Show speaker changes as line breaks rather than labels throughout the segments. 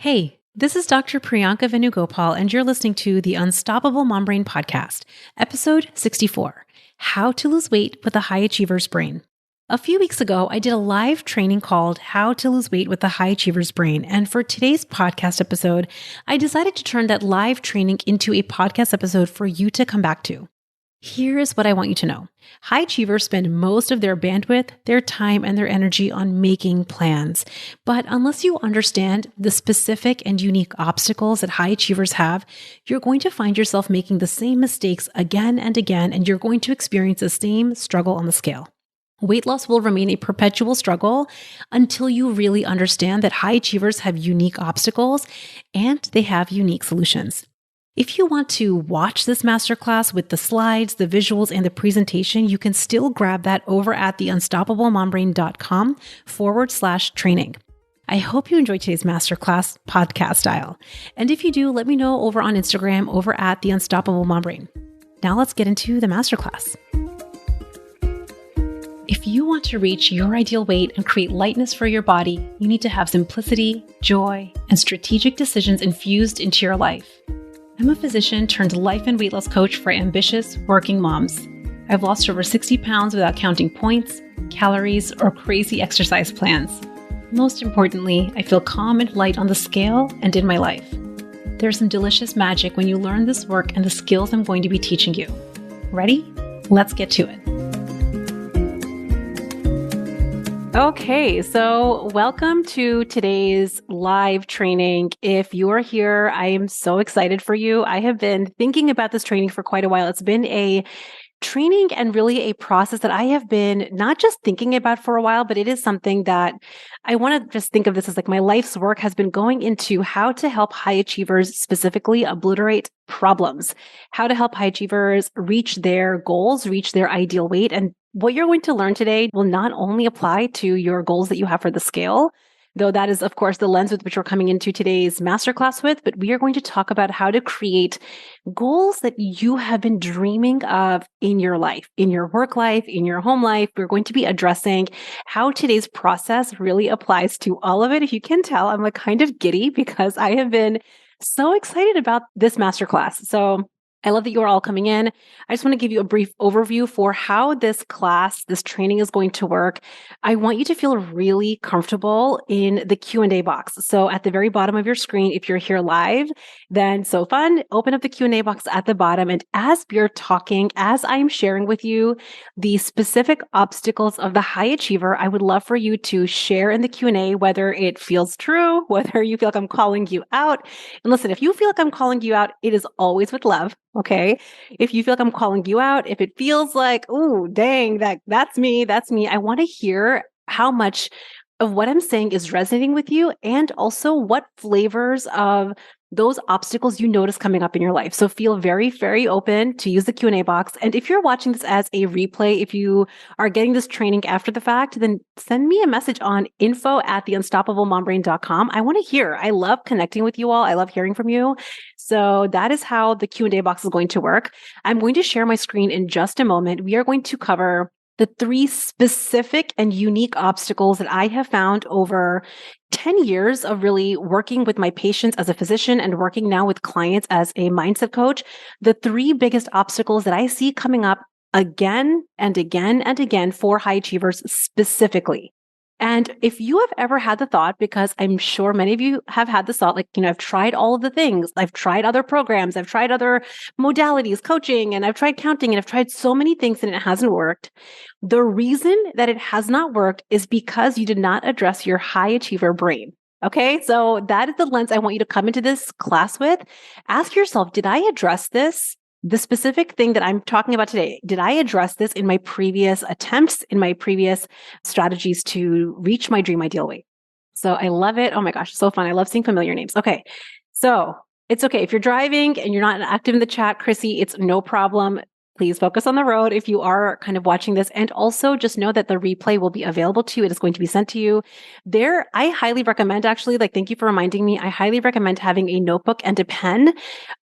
Hey, this is Dr. Priyanka Venugopal, and you're listening to the Unstoppable Mom Brain Podcast, episode 64, How to Lose Weight with a High Achiever's Brain. A few weeks ago, I did a live training called How to Lose Weight with a High Achiever's Brain. And for today's podcast episode, I decided to turn that live training into a podcast episode for you to come back to. Here's what I want you to know. High achievers spend most of their bandwidth, their time, and their energy on making plans. But unless you understand the specific and unique obstacles that high achievers have, you're going to find yourself making the same mistakes again and again, and you're going to experience the same struggle on the scale. Weight loss will remain a perpetual struggle until you really understand that high achievers have unique obstacles and they have unique solutions. If you want to watch this masterclass with the slides, the visuals, and the presentation, you can still grab that over at theunstoppablemombrain.com/training. I hope you enjoyed today's masterclass podcast style. And if you do, let me know over on Instagram over at theunstoppablemombrain. Now let's get into the masterclass. If you want to reach your ideal weight and create lightness for your body, you need to have simplicity, joy, and strategic decisions infused into your life. I'm a physician turned life and weight loss coach for ambitious working moms. I've lost over 60 pounds without counting points, calories, or crazy exercise plans. Most importantly, I feel calm and light on the scale and in my life. There's some delicious magic when you learn this work and the skills I'm going to be teaching you. Ready? Let's get to it. Okay, so welcome to today's live training. If you're here, I am so excited for you. I have been thinking about this training for quite a while. It's been a training and really a process that I have been not just thinking about for a while, but it is something that I want to just think of this as like my life's work has been going into how to help high achievers specifically obliterate problems, how to help high achievers reach their goals, reach their ideal weight. And what you're going to learn today will not only apply to your goals that you have for the scale, though that is, of course, the lens with which we're coming into today's masterclass with, but we are going to talk about how to create goals that you have been dreaming of in your life, in your work life, in your home life. We're going to be addressing how today's process really applies to all of it. If you can tell, I'm like kind of giddy because I have been so excited about this masterclass. So I love that you are all coming in. I just want to give you a brief overview for how this class, this training is going to work. I want you to feel really comfortable in the Q&A box. So at the very bottom of your screen, if you're here live, then so fun, open up the Q&A box at the bottom. And as you're talking, as I'm sharing with you the specific obstacles of the high achiever, I would love for you to share in the Q&A, whether it feels true, whether you feel like I'm calling you out. And listen, if you feel like I'm calling you out, it is always with love. Okay. If you feel like I'm calling you out, if it feels like, oh, dang, that's me. I want to hear how much of what I'm saying is resonating with you and also what flavors of those obstacles you notice coming up in your life. So feel very, very open to use the Q&A box. And if you're watching this as a replay, if you are getting this training after the fact, then send me a message on info@theunstoppablemombrain.com. I want to hear. I love connecting with you all. I love hearing from you. So that is how the Q&A box is going to work. I'm going to share my screen in just a moment. We are going to cover the 3 specific and unique obstacles that I have found over 10 years of really working with my patients as a physician and working now with clients as a mindset coach. The 3 biggest obstacles that I see coming up again and again and again for high achievers specifically. And if you have ever had the thought, because I'm sure many of you have had the thought, like, I've tried all of the things. I've tried other programs. I've tried other modalities, coaching, and I've tried counting, and I've tried so many things and it hasn't worked. The reason that it has not worked is because you did not address your high achiever brain. Okay. So that is the lens I want you to come into this class with. Ask yourself, did I address this? The specific thing that I'm talking about today, did I address this in my previous attempts, in my previous strategies to reach my dream ideal weight? So I love it. Oh my gosh, so fun. I love seeing familiar names. Okay. So it's okay. If you're driving and you're not active in the chat, Chrissy, it's no problem. Please focus on the road if you are kind of watching this. And also just know that the replay will be available to you. It is going to be sent to you. There, I highly recommend actually, like, thank you for reminding me. I highly recommend having a notebook and a pen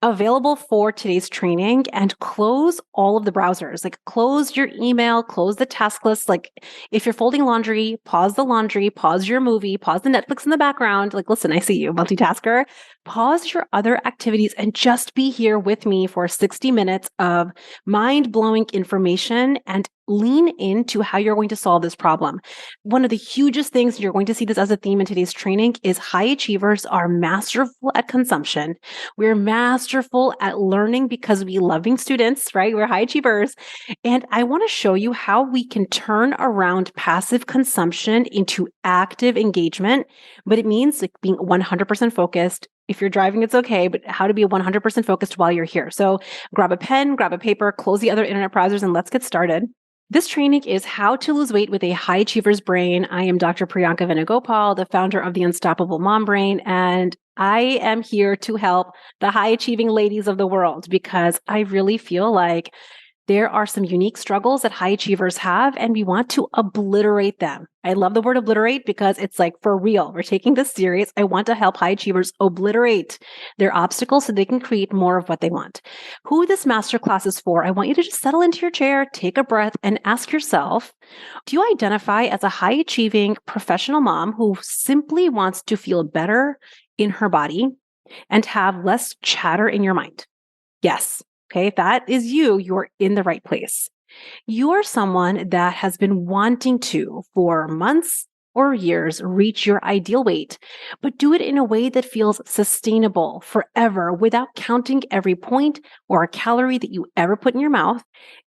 available for today's training and close all of the browsers. Like, close your email, close the task list. Like, if you're folding laundry, pause your movie, pause the Netflix in the background. Like, listen, I see you, multitasker. Pause your other activities and just be here with me for 60 minutes of mind-blowing information and lean into how you're going to solve this problem. One of the hugest things, you're going to see this as a theme in today's training, is high achievers are masterful at consumption. We're masterful at learning because we love being students, right? We're high achievers. And I want to show you how we can turn around passive consumption into active engagement. But it means like being 100% focused. If you're driving, it's okay, but how to be 100% focused while you're here. So grab a pen, grab a paper, close the other internet browsers, and let's get started. This training is how to lose weight with a high achiever's brain. I am Dr. Priyanka Venugopal, the founder of the Unstoppable Mom Brain, and I am here to help the high achieving ladies of the world because I really feel like there are some unique struggles that high achievers have, and we want to obliterate them. I love the word obliterate because it's like for real. We're taking this serious. I want to help high achievers obliterate their obstacles so they can create more of what they want. Who this masterclass is for, I want you to just settle into your chair, take a breath, and ask yourself, do you identify as a high achieving professional mom who simply wants to feel better in her body and have less chatter in your mind? Yes. Okay, if that is you, you're in the right place. You are someone that has been wanting to, for months or years, reach your ideal weight, but do it in a way that feels sustainable forever without counting every point or a calorie that you ever put in your mouth.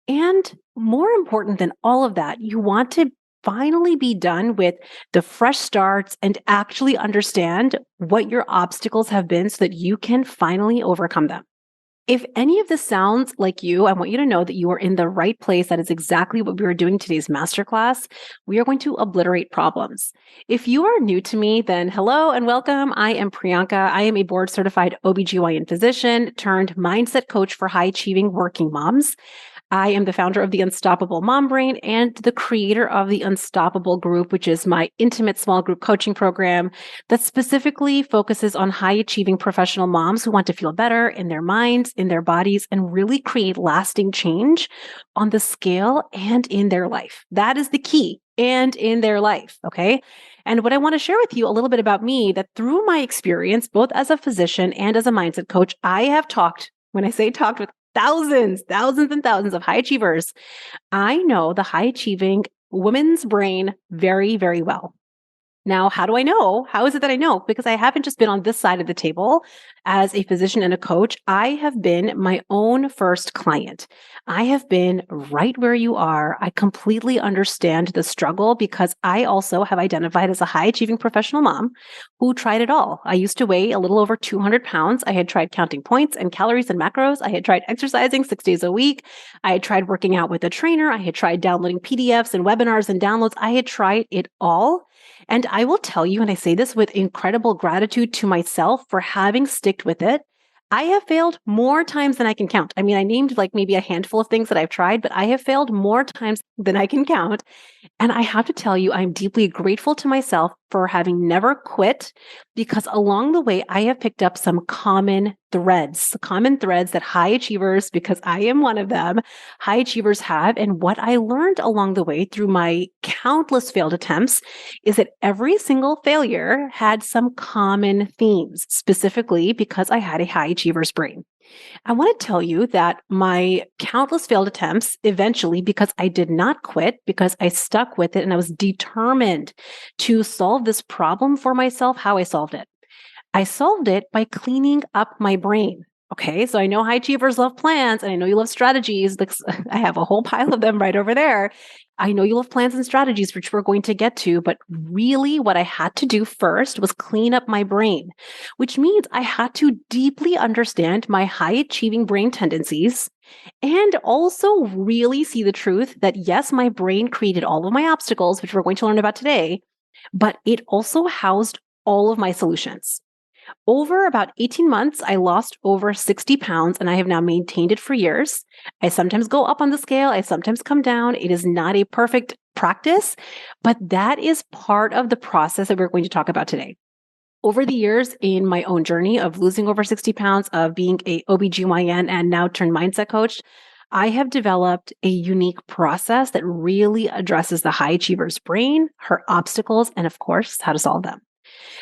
And more important than all of that, you want to finally be done with the fresh starts and actually understand what your obstacles have been so that you can finally overcome them. If any of this sounds like you, I want you to know that you are in the right place. That is exactly what we are doing today's masterclass. We are going to obliterate problems. If you are new to me, then hello and welcome. I am Priyanka. I am a board certified OBGYN physician turned mindset coach for high achieving working moms. I am the founder of the Unstoppable Mom Brain and the creator of the Unstoppable Group, which is my intimate small group coaching program that specifically focuses on high achieving professional moms who want to feel better in their minds, in their bodies, and really create lasting change on the scale and in their life. That is the key, and in their life. Okay. And what I want to share with you a little bit about me, that through my experience, both as a physician and as a mindset coach, I have talked, when I say talked, with thousands and thousands of high achievers. I know the high achieving woman's brain very, very well. Now, how do I know? How is it that I know? Because I haven't just been on this side of the table as a physician and a coach. I have been my own first client. I have been right where you are. I completely understand the struggle because I also have identified as a high achieving professional mom who tried it all. I used to weigh a little over 200 pounds. I had tried counting points and calories and macros. I had tried exercising 6 days a week. I had tried working out with a trainer. I had tried downloading PDFs and webinars and downloads. I had tried it all. And I will tell you, and I say this with incredible gratitude to myself for having sticked with it, I have failed more times than I can count. I mean, I named like maybe a handful of things that I've tried, but I have failed more times than I can count. And I have to tell you, I'm deeply grateful to myself for having never quit, because along the way, I have picked up some common threads that high achievers, because I am one of them, high achievers have. And what I learned along the way through my countless failed attempts is that every single failure had some common themes, specifically because I had a high achiever's brain. I want to tell you that my countless failed attempts eventually, because I did not quit, because I stuck with it and I was determined to solve this problem for myself, how I solved it. I solved it by cleaning up my brain. Okay, so I know high achievers love plans and I know you love strategies. I have a whole pile of them right over there. I know you love plans and strategies, which we're going to get to, but really what I had to do first was clean up my brain, which means I had to deeply understand my high achieving brain tendencies and also really see the truth that yes, my brain created all of my obstacles, which we're going to learn about today, but it also housed all of my solutions. Over about 18 months, I lost over 60 pounds and I have now maintained it for years. I sometimes go up on the scale, I sometimes come down. It is not a perfect practice, but that is part of the process that we're going to talk about today. Over the years in my own journey of losing over 60 pounds, of being a OBGYN and now turned mindset coach, I have developed a unique process that really addresses the high achiever's brain, her obstacles, and of course, how to solve them.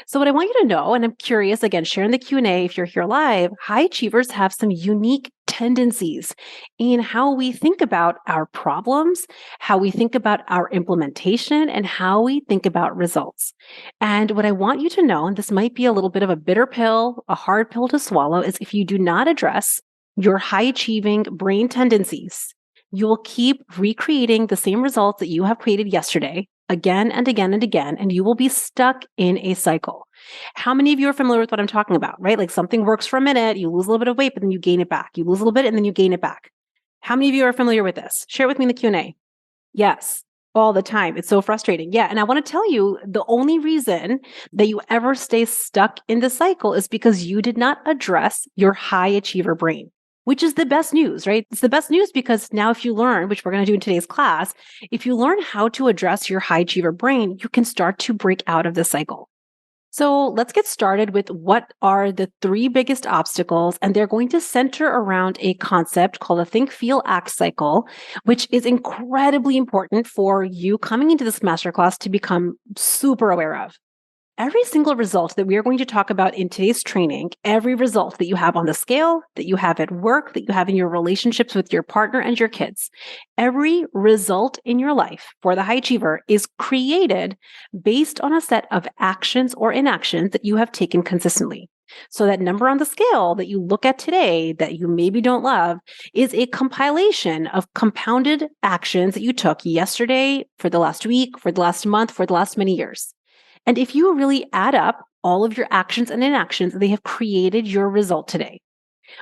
So what I want you to know, and I'm curious, again, share in the Q&A if you're here live, high achievers have some unique tendencies in how we think about our problems, how we think about our implementation, and how we think about results. And what I want you to know, and this might be a little bit of a bitter pill, a hard pill to swallow, is if you do not address your high achieving brain tendencies, you will keep recreating the same results that you have created yesterday again and again and again, and you will be stuck in a cycle. How many of you are familiar with what I'm talking about, right? Like something works for a minute, you lose a little bit of weight, but then you gain it back. You lose a little bit and then you gain it back. How many of you are familiar with this? Share it with me in the Q&A. Yes, all the time. It's so frustrating. Yeah. And I want to tell you, the only reason that you ever stay stuck in the cycle is because you did not address your high achiever brain, which is the best news, right? It's the best news because now if you learn, which we're going to do in today's class, if you learn how to address your high achiever brain, you can start to break out of the cycle. So let's get started with what are the three biggest obstacles, and they're going to center around a concept called the think, feel, act cycle, which is incredibly important for you coming into this masterclass to become super aware of. Every single result that we are going to talk about in today's training, every result that you have on the scale, that you have at work, that you have in your relationships with your partner and your kids, every result in your life for the high achiever is created based on a set of actions or inactions that you have taken consistently. So that number on the scale that you look at today that you maybe don't love is a compilation of compounded actions that you took yesterday, for the last week, for the last month, for the last many years. And if you really add up all of your actions and inactions, they have created your result today.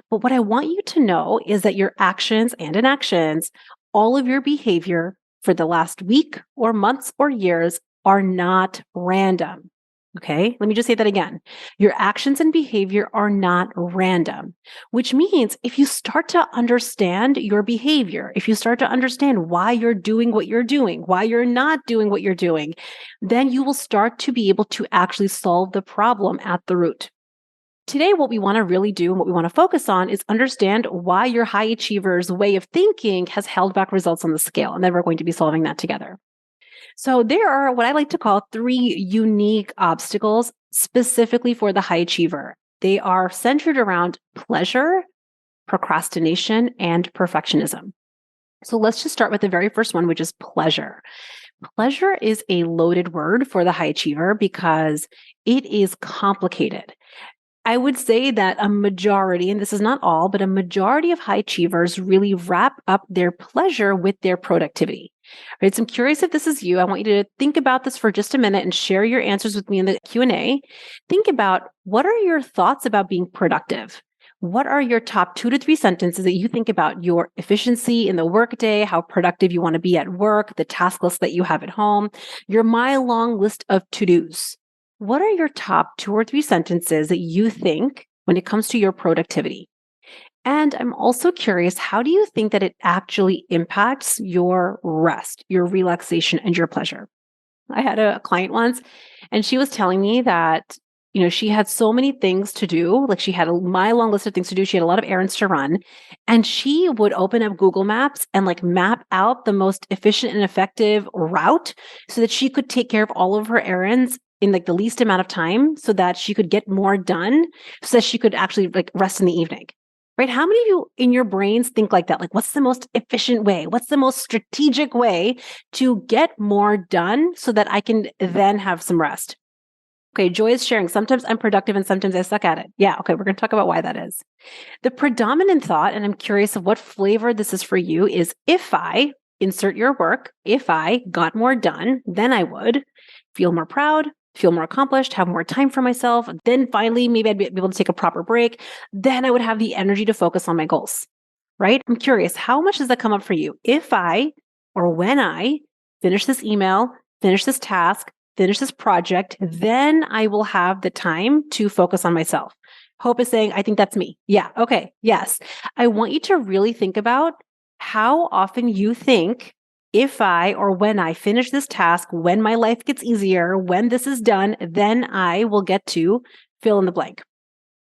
But what I want you to know is that your actions and inactions, all of your behavior for the last week or months or years are not random. Okay, let me just say that again. Your actions and behavior are not random, which means if you start to understand your behavior, if you start to understand why you're doing what you're doing, why you're not doing what you're doing, then you will start to be able to actually solve the problem at the root. Today, what we want to really do and what we want to focus on is understand why your high achiever's way of thinking has held back results on the scale. And then we're going to be solving that together. So there are what I like to call three unique obstacles specifically for the high achiever. They are centered around pleasure, procrastination, and perfectionism. So let's just start with the very first one, which is pleasure. Pleasure is a loaded word for the high achiever because it is complicated. I would say that a majority, and this is not all, but a majority of high achievers really wrap up their pleasure with their productivity. Right? So I'm curious if this is you. I want you to think about this for just a minute and share your answers with me in the Q&A. Think about what are your thoughts about being productive? What are your top 2 to 3 sentences that you think about your efficiency in the workday, how productive you want to be at work, the task list that you have at home, your mile-long list of to-dos? What are your top 2 or 3 sentences that you think when it comes to your productivity? And I'm also curious, how do you think that it actually impacts your rest, your relaxation, and your pleasure? I had a client once, and she was telling me that, she had so many things to do. Like she had a mile-long list of things to do. She had a lot of errands to run. And she would open up Google Maps and map out the most efficient and effective route so that she could take care of all of her errands in the least amount of time so that she could get more done so that she could actually rest in the evening. Right? How many of you in your brains think like that? What's the most efficient way? What's the most strategic way to get more done so that I can then have some rest? Okay, Joy is sharing. Sometimes I'm productive and sometimes I suck at it. Yeah, okay, we're going to talk about why that is. The predominant thought, and I'm curious of what flavor this is for you, is if I insert your work, if I got more done, then I would feel more proud, feel more accomplished, have more time for myself. Then finally, maybe I'd be able to take a proper break. Then I would have the energy to focus on my goals, right? I'm curious, how much does that come up for you? If I, or when I finish this email, finish this task, finish this project, then I will have the time to focus on myself. Hope is saying, I think that's me. Yeah. Okay. Yes. I want you to really think about how often you think if I or when I finish this task, when my life gets easier, when this is done, then I will get to fill in the blank.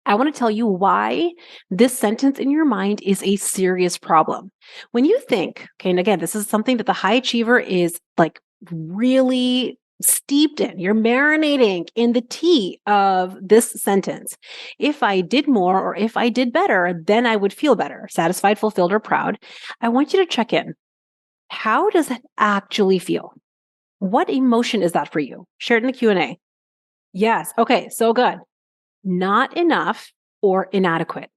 I want to tell you why this sentence in your mind is a serious problem. When you think, okay, and again, this is something that the high achiever is like really steeped in. You're marinating in the tea of this sentence. If I did more or if I did better, then I would feel better, satisfied, fulfilled, or proud. I want you to check in. How does that actually feel? What emotion is that for you? Share it in the Q&A. Yes. Okay. So good. Not enough or inadequate.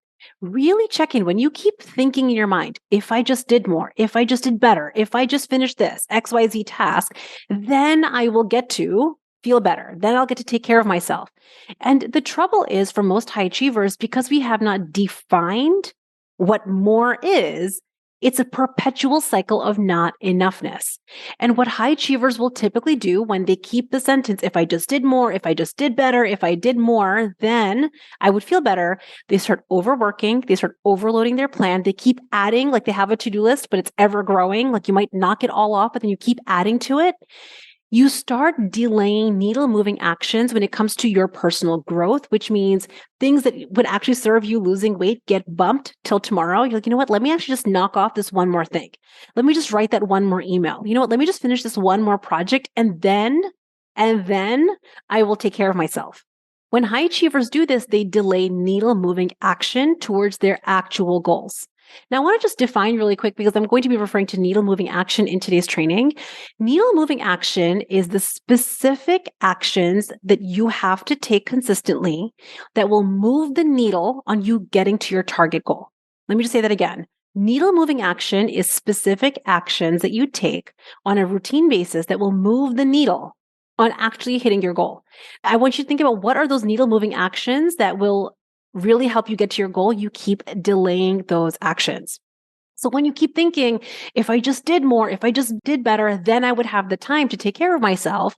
Really check in when you keep thinking in your mind, if I just did more, if I just did better, if I just finished this XYZ task, then I will get to feel better. Then I'll get to take care of myself. And the trouble is for most high achievers, because we have not defined what more is, it's a perpetual cycle of not enoughness. And what high achievers will typically do when they keep the sentence, if I just did more, if I just did better, if I did more, then I would feel better. They start overworking, they start overloading their plan. They keep adding, like they have a to-do list, but it's ever growing. Like you might knock it all off, but then you keep adding to it. You start delaying needle moving actions when it comes to your personal growth, which means things that would actually serve you losing weight get bumped till tomorrow. You're like, you know what? Let me actually just knock off this one more thing. Let me just write that one more email. You know what? Let me just finish this one more project and then I will take care of myself. When high achievers do this, they delay needle moving action towards their actual goals. Now, I want to just define really quick because I'm going to be referring to needle moving action in today's training. Needle moving action is the specific actions that you have to take consistently that will move the needle on you getting to your target goal. Let me just say that again. Needle moving action is specific actions that you take on a routine basis that will move the needle on actually hitting your goal. I want you to think about what are those needle moving actions that will really help you get to your goal. You keep delaying those actions. So when you keep thinking, if I just did more, if I just did better, then I would have the time to take care of myself.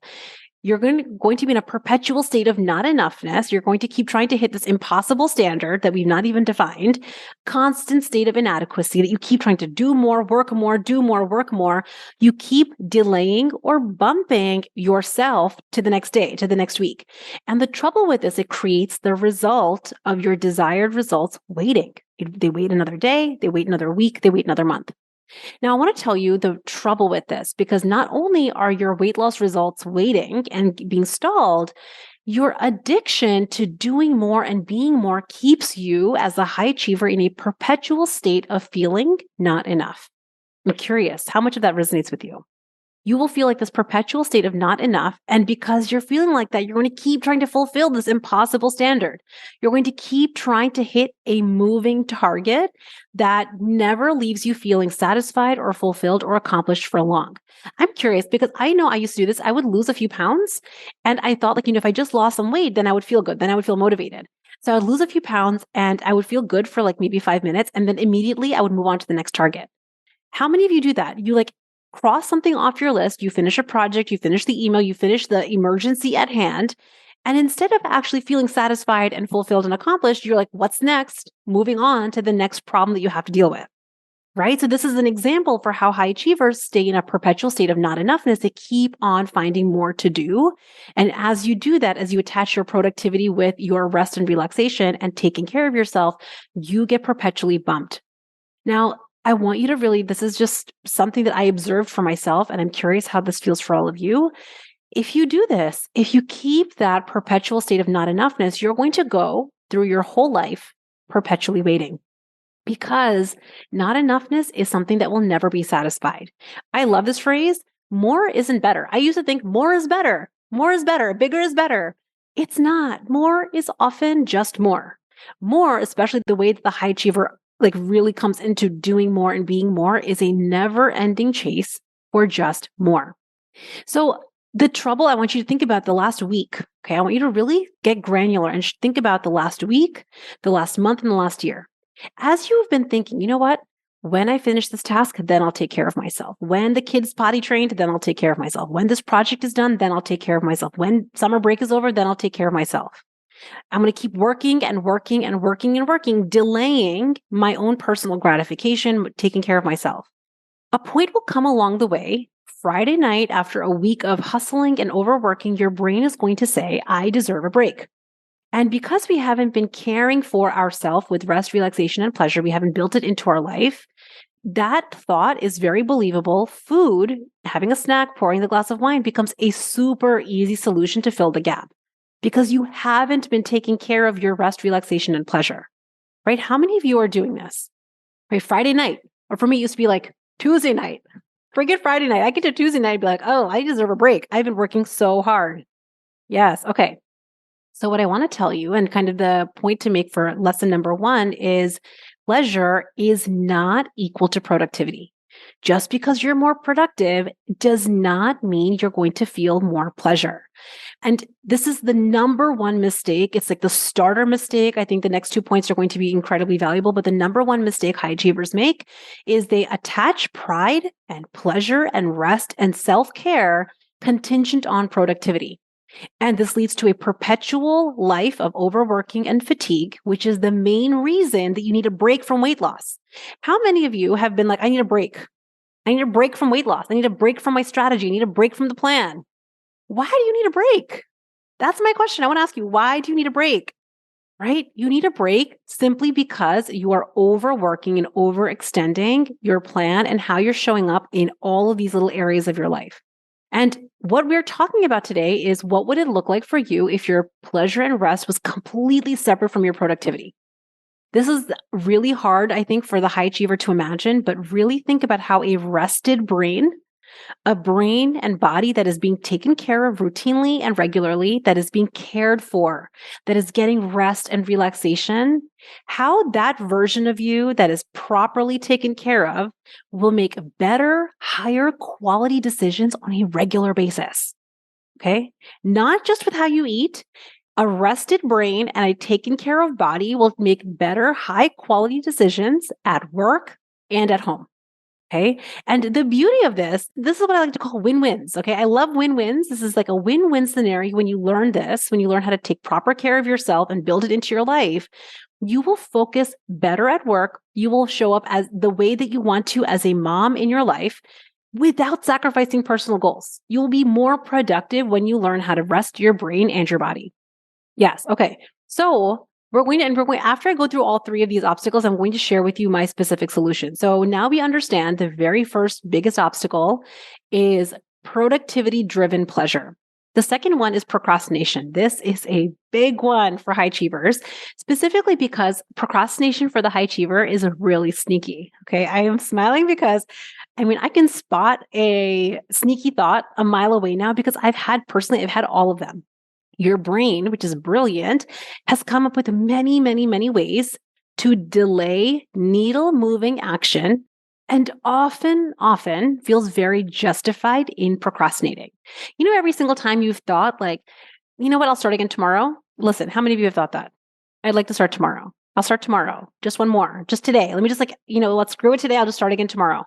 You're going to be in a perpetual state of not enoughness. You're going to keep trying to hit this impossible standard that we've not even defined, constant state of inadequacy that you keep trying to do more, work more, do more, work more. You keep delaying or bumping yourself to the next day, to the next week. And the trouble with this, it creates the result of your desired results waiting. They wait another day, they wait another week, they wait another month. Now, I want to tell you the trouble with this because not only are your weight loss results waiting and being stalled, your addiction to doing more and being more keeps you as a high achiever in a perpetual state of feeling not enough. I'm curious, how much of that resonates with you? You will feel like this perpetual state of not enough. And because you're feeling like that, you're going to keep trying to fulfill this impossible standard. You're going to keep trying to hit a moving target that never leaves you feeling satisfied or fulfilled or accomplished for long. I'm curious because I know I used to do this. I would lose a few pounds and I thought like, if I just lost some weight, then I would feel good. Then I would feel motivated. So I would lose a few pounds and I would feel good for like maybe 5 minutes. And then immediately I would move on to the next target. How many of you do that? You like cross something off your list, you finish a project, you finish the email, you finish the emergency at hand. And instead of actually feeling satisfied and fulfilled and accomplished, you're like, what's next? Moving on to the next problem that you have to deal with. Right? So this is an example for how high achievers stay in a perpetual state of not enoughness. They keep on finding more to do. And as you do that, as you attach your productivity with your rest and relaxation and taking care of yourself, you get perpetually bumped. Now, I want you to really, this is just something that I observed for myself, and I'm curious how this feels for all of you. If you do this, if you keep that perpetual state of not enoughness, you're going to go through your whole life perpetually waiting because not enoughness is something that will never be satisfied. I love this phrase, more isn't better. I used to think more is better, bigger is better. It's not. More is often just more. More, especially the way that the high achiever like really comes into doing more and being more, is a never-ending chase for just more. So the trouble, I want you to think about the last week. Okay. I want you to really get granular and think about the last week, the last month, and the last year. As you've been thinking, you know what When I finish this task, then I'll take care of myself. When the kid's potty trained, then I'll take care of myself. When this project is done, then I'll take care of myself. When summer break is over, then I'll take care of myself. I'm going to keep working and working and working and working, delaying my own personal gratification, taking care of myself. A point will come along the way. Friday night, after a week of hustling and overworking, your brain is going to say, I deserve a break. And because we haven't been caring for ourselves with rest, relaxation, and pleasure, we haven't built it into our life. That thought is very believable. Food, having a snack, pouring the glass of wine becomes a super easy solution to fill the gap because you haven't been taking care of your rest, relaxation, and pleasure, right? How many of you are doing this? Right? Friday night, or for me, it used to be like Tuesday night. Forget Friday night. I get to Tuesday night and be like, oh, I deserve a break. I've been working so hard. Yes. Okay. So what I want to tell you, and kind of the point to make for lesson number one, is pleasure is not equal to productivity. Just because you're more productive does not mean you're going to feel more pleasure. And this is the number one mistake. It's like the starter mistake. I think the next 2 points are going to be incredibly valuable, but the number one mistake high achievers make is they attach pride and pleasure and rest and self-care contingent on productivity. And this leads to a perpetual life of overworking and fatigue, which is the main reason that you need a break from weight loss. How many of you have been like, I need a break. I need a break from weight loss. I need a break from my strategy. I need a break from the plan. Why do you need a break? That's my question. I want to ask you, why do you need a break? Right? You need a break simply because you are overworking and overextending your plan and how you're showing up in all of these little areas of your life. And what we're talking about today is what would it look like for you if your pleasure and rest was completely separate from your productivity? This is really hard, I think, for the high achiever to imagine, but really think about how a rested brain, a brain and body that is being taken care of routinely and regularly, that is being cared for, that is getting rest and relaxation, how that version of you that is properly taken care of will make better, higher quality decisions on a regular basis. Okay. Not just with how you eat. A rested brain and a taken care of body will make better, high quality decisions at work and at home. Okay. And the beauty of this is what I like to call win-wins. Okay. I love win-wins. This is like a win-win scenario when you learn this, when you learn how to take proper care of yourself and build it into your life. You will focus better at work. You will show up as the way that you want to as a mom in your life without sacrificing personal goals. You will be more productive when you learn how to rest your brain and your body. Yes. Okay. So we're going after I go through all three of these obstacles, I'm going to share with you my specific solution. So now we understand the very first biggest obstacle is productivity driven pleasure. The second one is procrastination. This is a big one for high achievers, specifically because procrastination for the high achiever is really sneaky. Okay. I am smiling because I can spot a sneaky thought a mile away now because I've had all of them. Your brain, which is brilliant, has come up with many, many, many ways to delay needle moving action and often feels very justified in procrastinating. Every single time you've thought like, you know what, I'll start again tomorrow. Listen, how many of you have thought that? I'd like to start tomorrow. I'll start tomorrow. Just one more, just today. Let me just let's screw it today. I'll just start again tomorrow.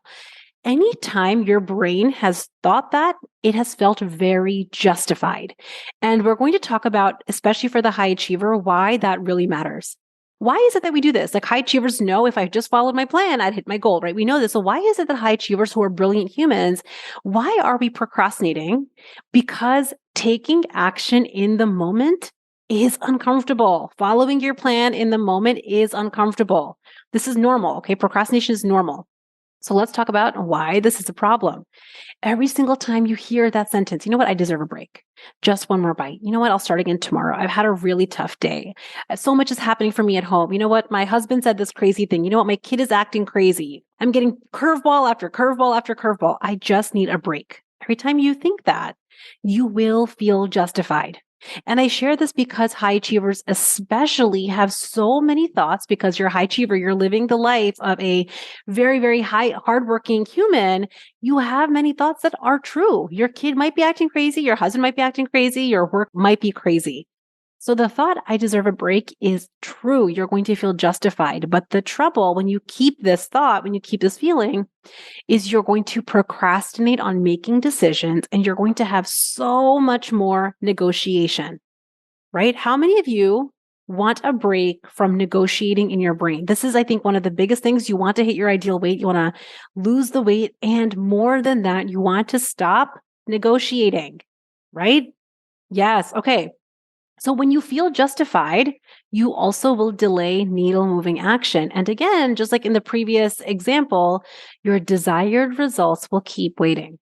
Anytime your brain has thought that, it has felt very justified. And we're going to talk about, especially for the high achiever, why that really matters. Why is it that we do this? Like high achievers know if I just followed my plan, I'd hit my goal, right? We know this. So why is it that high achievers who are brilliant humans, why are we procrastinating? Because taking action in the moment is uncomfortable. Following your plan in the moment is uncomfortable. This is normal, okay? Procrastination is normal. So let's talk about why this is a problem. Every single time you hear that sentence, you know what? I deserve a break. Just one more bite. You know what? I'll start again tomorrow. I've had a really tough day. So much is happening for me at home. You know what? My husband said this crazy thing. You know what? My kid is acting crazy. I'm getting curveball after curveball after curveball. I just need a break. Every time you think that, you will feel justified. And I share this because high achievers especially have so many thoughts because you're a high achiever. You're living the life of a very, very hardworking human. You have many thoughts that are true. Your kid might be acting crazy. Your husband might be acting crazy. Your work might be crazy. So the thought, I deserve a break, is true. You're going to feel justified. But the trouble when you keep this thought, when you keep this feeling, is you're going to procrastinate on making decisions and you're going to have so much more negotiation, right? How many of you want a break from negotiating in your brain? This is, I think, one of the biggest things. You want to hit your ideal weight. You want to lose the weight. And more than that, you want to stop negotiating, right? Yes. Okay. So when you feel justified, you also will delay needle moving action. And again, just like in the previous example, your desired results will keep waiting.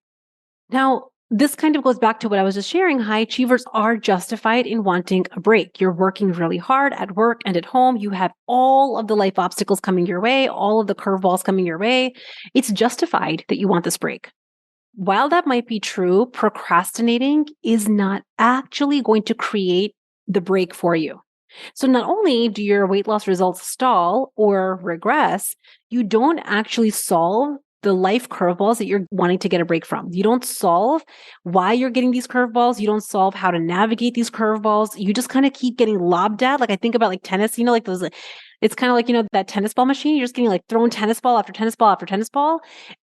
Now, this kind of goes back to what I was just sharing. High achievers are justified in wanting a break. You're working really hard at work and at home. You have all of the life obstacles coming your way, all of the curveballs coming your way. It's justified that you want this break. While that might be true, procrastinating is not actually going to create the break for you. So not only do your weight loss results stall or regress, you don't actually solve the life curveballs that you're wanting to get a break from. You don't solve why you're getting these curveballs. You don't solve how to navigate these curveballs. You just kind of keep getting lobbed at. Like I think about like tennis, like those, it's kind of like, that tennis ball machine. You're just getting like thrown tennis ball after tennis ball after tennis ball.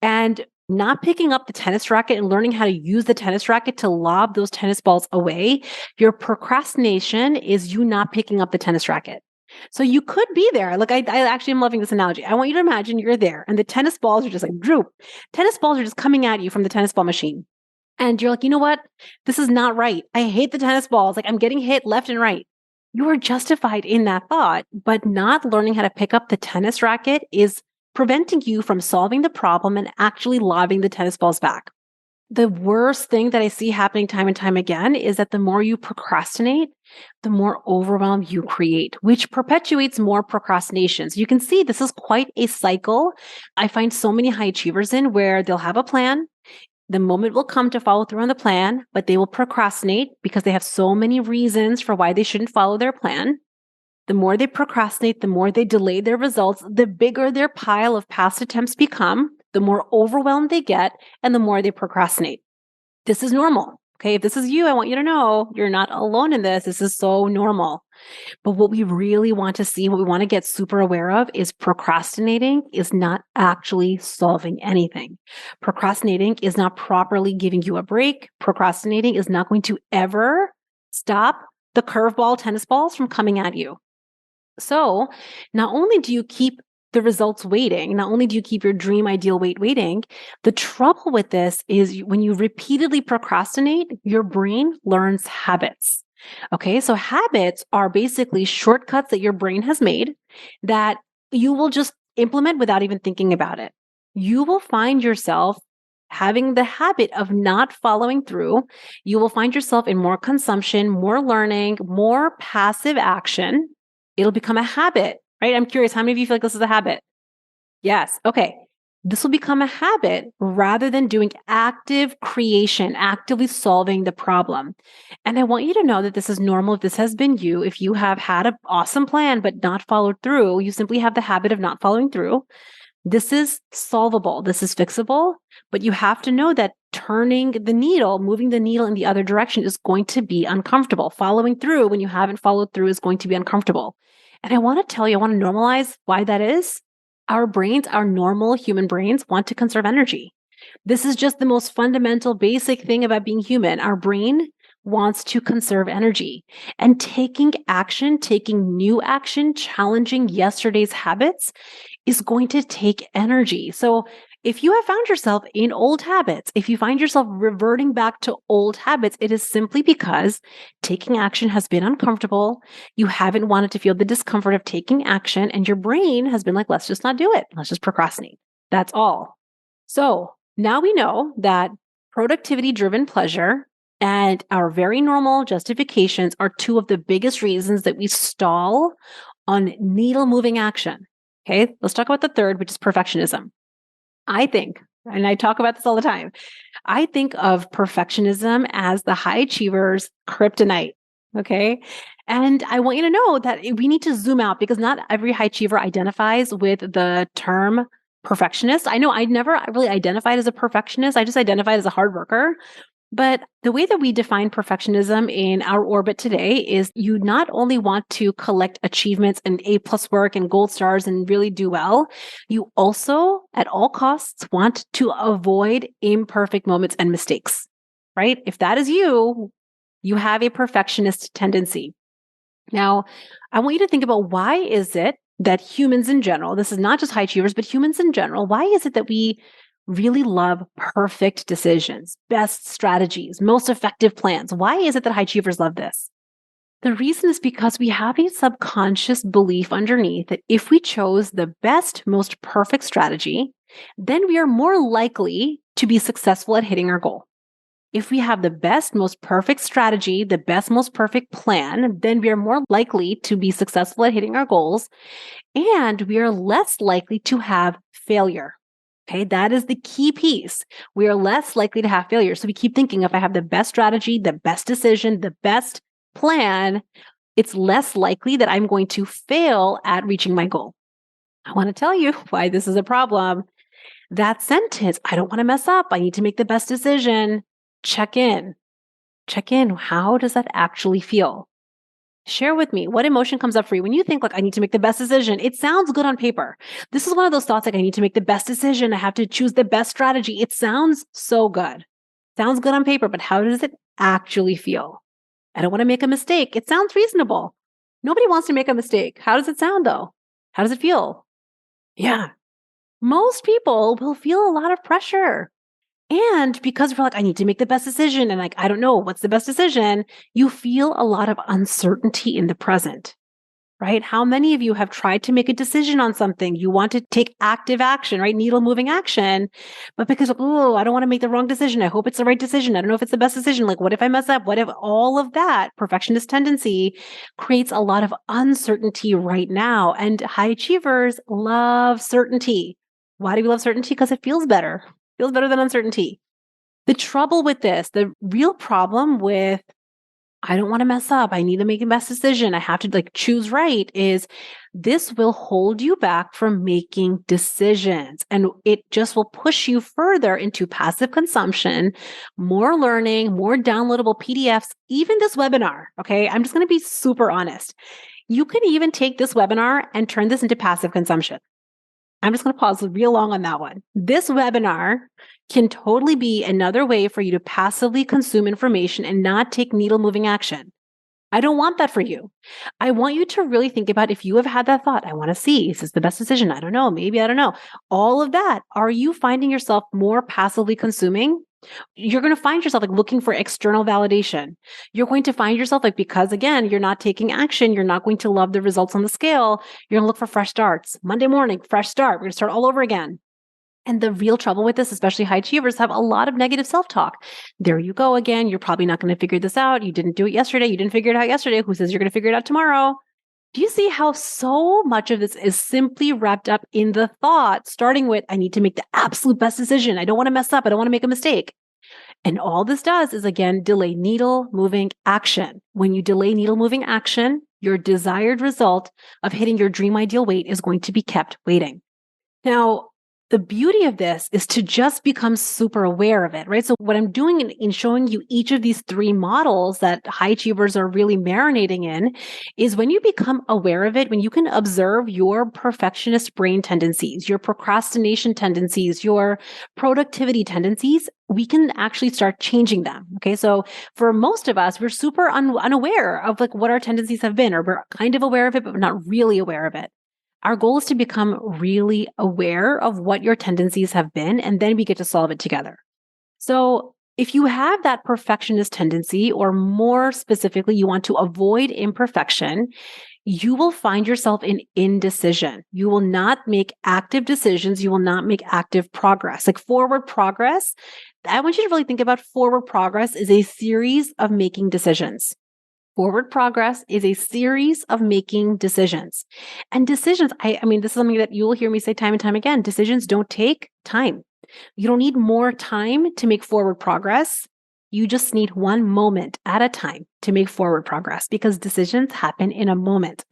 And not picking up the tennis racket and learning how to use the tennis racket to lob those tennis balls away, your procrastination is you not picking up the tennis racket. So you could be there. Like I actually am loving this analogy. I want you to imagine you're there and the tennis balls are just like droop. Tennis balls are just coming at you from the tennis ball machine. And you're like, you know what? This is not right. I hate the tennis balls. Like I'm getting hit left and right. You are justified in that thought, but not learning how to pick up the tennis racket is preventing you from solving the problem and actually lobbing the tennis balls back. The worst thing that I see happening time and time again is that the more you procrastinate, the more overwhelm you create, which perpetuates more procrastinations. You can see this is quite a cycle. I find so many high achievers in where they'll have a plan. The moment will come to follow through on the plan, but they will procrastinate because they have so many reasons for why they shouldn't follow their plan. The more they procrastinate, the more they delay their results, the bigger their pile of past attempts become, the more overwhelmed they get, and the more they procrastinate. This is normal. Okay. If this is you, I want you to know you're not alone in this. This is so normal. But what we really want to see, what we want to get super aware of is procrastinating is not actually solving anything. Procrastinating is not properly giving you a break. Procrastinating is not going to ever stop the curveball tennis balls from coming at you. So not only do you keep the results waiting, not only do you keep your dream ideal weight waiting, the trouble with this is when you repeatedly procrastinate, your brain learns habits. Okay, so habits are basically shortcuts that your brain has made that you will just implement without even thinking about it. You will find yourself having the habit of not following through. You will find yourself in more consumption, more learning, more passive action. It'll become a habit, right? I'm curious, how many of you feel like this is a habit? Yes. Okay. This will become a habit rather than doing active creation, actively solving the problem. And I want you to know that this is normal. If this has been you, if you have had an awesome plan but not followed through, you simply have the habit of not following through. This is solvable. This is fixable, but you have to know that turning the needle, moving the needle in the other direction is going to be uncomfortable. Following through when you haven't followed through is going to be uncomfortable. And I want to tell you, I want to normalize why that is. Our brains, our normal human brains want to conserve energy. This is just the most fundamental, basic thing about being human. Our brain wants to conserve energy, and taking action, taking new action, challenging yesterday's habits is going to take energy. So if you have found yourself in old habits, if you find yourself reverting back to old habits, it is simply because taking action has been uncomfortable. You haven't wanted to feel the discomfort of taking action, and your brain has been like, let's just not do it. Let's just procrastinate. That's all. So now we know that productivity driven pleasure and our very normal justifications are two of the biggest reasons that we stall on needle moving action. Okay, let's talk about the third, which is perfectionism. I think, and I talk about this all the time, I think of perfectionism as the high achiever's kryptonite. Okay. And I want you to know that we need to zoom out because not every high achiever identifies with the term perfectionist. I know I never really identified as a perfectionist. I just identified as a hard worker. But the way that we define perfectionism in our orbit today is you not only want to collect achievements and A plus work and gold stars and really do well, you also at all costs want to avoid imperfect moments and mistakes, right? If that is you, you have a perfectionist tendency. Now, I want you to think about why is it that humans in general, this is not just high achievers, but humans in general, why is it that we really love perfect decisions, best strategies, most effective plans? Why is it that high achievers love this? The reason is because we have a subconscious belief underneath that if we chose the best, most perfect strategy, then we are more likely to be successful at hitting our goal. If we have the best, most perfect strategy, the best, most perfect plan, then we are more likely to be successful at hitting our goals, and we are less likely to have failure. Okay, that is the key piece. We are less likely to have failure. So we keep thinking if I have the best strategy, the best decision, the best plan, it's less likely that I'm going to fail at reaching my goal. I want to tell you why this is a problem. That sentence, I don't want to mess up. I need to make the best decision. Check in. Check in. How does that actually feel? Share with me what emotion comes up for you when you think like I need to make the best decision. It sounds good on paper. This is one of those thoughts like I need to make the best decision. I have to choose the best strategy. It sounds so good. Sounds good on paper, but how does it actually feel? I don't want to make a mistake. It sounds reasonable. Nobody wants to make a mistake. How does it sound though? How does it feel? Yeah. Most people will feel a lot of pressure. And because we're like, I need to make the best decision, and like, I don't know what's the best decision, you feel a lot of uncertainty in the present, right? How many of you have tried to make a decision on something? You want to take active action, right? Needle moving action. But because, oh, I don't want to make the wrong decision. I hope it's the right decision. I don't know if it's the best decision. Like, what if I mess up? What if all of that perfectionist tendency creates a lot of uncertainty right now? And high achievers love certainty. Why do we love certainty? Because it feels better than uncertainty. The trouble with this, the real problem with I don't want to mess up. I need to make the best decision. I have to like choose right is this will hold you back from making decisions and it just will push you further into passive consumption, more learning, more downloadable PDFs, even this webinar. Okay. I'm just going to be super honest. You can even take this webinar and turn this into passive consumption. I'm just going to pause real long on that one. This webinar can totally be another way for you to passively consume information and not take needle moving action. I don't want that for you. I want you to really think about if you have had that thought, I want to see, is this the best decision? I don't know. Maybe I don't know. All of that. Are you finding yourself more passively consuming? You're going to find yourself like looking for external validation. You're going to find yourself like, because again, you're not taking action, you're not going to love the results on the scale. You're going to look for fresh starts. Monday morning, fresh start. We're going to start all over again. And the real trouble with this, especially high achievers, have a lot of negative self-talk. There you go again. You're probably not going to figure this out. You didn't do it yesterday. You didn't figure it out yesterday. Who says you're going to figure it out tomorrow? Do you see how so much of this is simply wrapped up in the thought, starting with, I need to make the absolute best decision. I don't want to mess up. I don't want to make a mistake. And all this does is, again, delay needle moving action. When you delay needle moving action, your desired result of hitting your dream ideal weight is going to be kept waiting. Now, the beauty of this is to just become super aware of it, right? So what I'm doing in showing you each of these three models that high achievers are really marinating in is when you become aware of it, when you can observe your perfectionist brain tendencies, your procrastination tendencies, your productivity tendencies, we can actually start changing them. Okay. So for most of us, we're super unaware of like what our tendencies have been, or we're kind of aware of it, but we're not really aware of it. Our goal is to become really aware of what your tendencies have been, and then we get to solve it together. So if you have that perfectionist tendency, or more specifically, you want to avoid imperfection, you will find yourself in indecision. You will not make active decisions. You will not make active progress. Like forward progress, I want you to really think about forward progress is a series of making decisions. Forward progress is a series of making decisions. And decisions, I mean, this is something that you'll hear me say time and time again. Decisions don't take time. You don't need more time to make forward progress. You just need one moment at a time to make forward progress because decisions happen in a moment.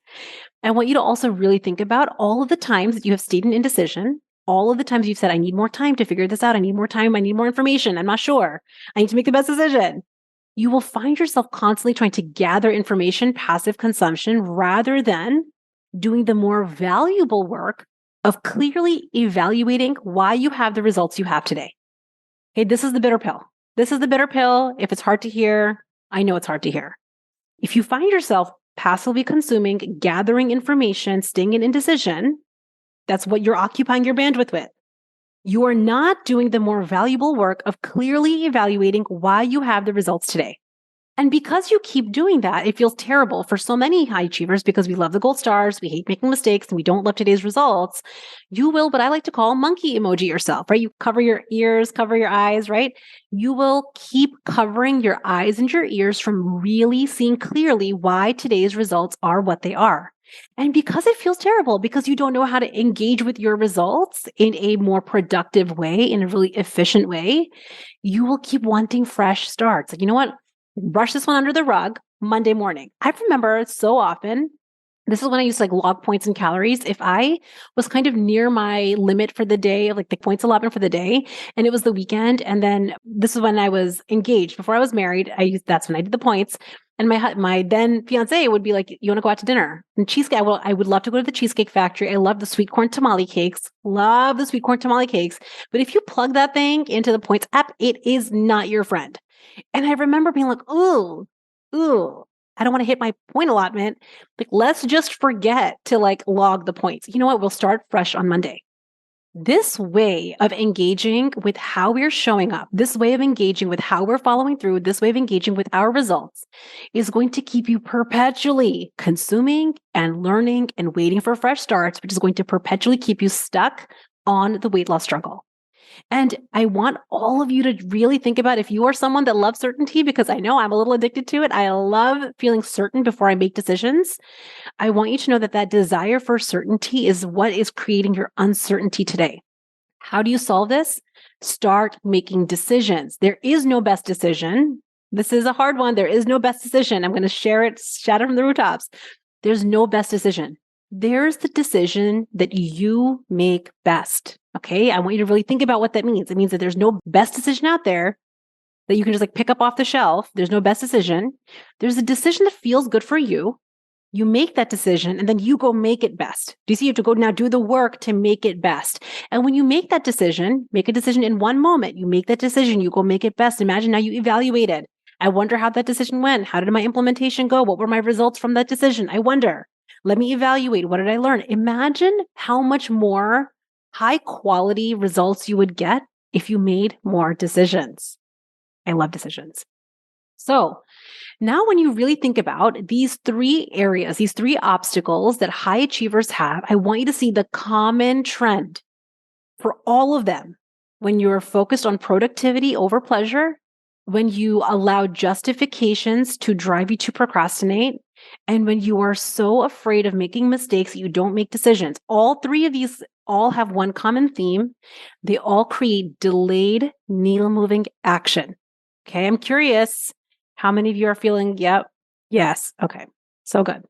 I want you to also really think about all of the times that you have stayed in indecision all of the times you've said, I need more time to figure this out. I need more time. I need more information. I'm not sure. I need to make the best decision. You will find yourself constantly trying to gather information, passive consumption, rather than doing the more valuable work of clearly evaluating why you have the results you have today. Okay, this is the bitter pill. This is the bitter pill. If it's hard to hear, I know it's hard to hear. If you find yourself passively consuming, gathering information, staying in indecision, that's what you're occupying your bandwidth with. You are not doing the more valuable work of clearly evaluating why you have the results today. And because you keep doing that, it feels terrible for so many high achievers because we love the gold stars, we hate making mistakes, and we don't love today's results. You will, what I like to call monkey emoji yourself, right? You cover your ears, cover your eyes, right? You will keep covering your eyes and your ears from really seeing clearly why today's results are what they are. And because it feels terrible, because you don't know how to engage with your results in a more productive way, in a really efficient way, you will keep wanting fresh starts. Like, you know what? Brush this one under the rug Monday morning. I remember so often, this is when I used to like log points and calories. If I was kind of near my limit for the day, like the points allotment for the day, and it was the weekend, and then this is when I was engaged. Before I was married, that's when I did the points. And my then fiance would be like, "You want to go out to dinner?" And cheesecake. I would love to go to the Cheesecake Factory. I love the sweet corn tamale cakes. Love the sweet corn tamale cakes. But if you plug that thing into the points app, it is not your friend. And I remember being like, ooh, I don't want to hit my point allotment. Like, let's just forget to like log the points. You know what? We'll start fresh on Monday. This way of engaging with how we're showing up, this way of engaging with how we're following through, this way of engaging with our results is going to keep you perpetually consuming and learning and waiting for fresh starts, which is going to perpetually keep you stuck on the weight loss struggle. And I want all of you to really think about if you are someone that loves certainty, because I know I'm a little addicted to it. I love feeling certain before I make decisions. I want you to know that that desire for certainty is what is creating your uncertainty today. How do you solve this? Start making decisions. There is no best decision. This is a hard one. There is no best decision. I'm going to share it, shout it from the rooftops. There's no best decision. There's the decision that you make best. Okay. I want you to really think about what that means. It means that there's no best decision out there that you can just like pick up off the shelf. There's no best decision. There's a decision that feels good for you. You make that decision and then you go make it best. Do you see? You have to go now do the work to make it best. And when you make that decision, make a decision in one moment, you make that decision, you go make it best. Imagine now you evaluated. I wonder how that decision went. How did my implementation go? What were my results from that decision? I wonder. Let me evaluate. What did I learn? Imagine how much more high quality results you would get if you made more decisions. I love decisions. So now when you really think about these three areas, these three obstacles that high achievers have, I want you to see the common trend for all of them. When you're focused on productivity over pleasure, when you allow justifications to drive you to procrastinate, and when you are so afraid of making mistakes that you don't make decisions. All three of these all have one common theme. They all create delayed needle moving action. Okay, I'm curious how many of you are feeling, yep, yes, okay, so good.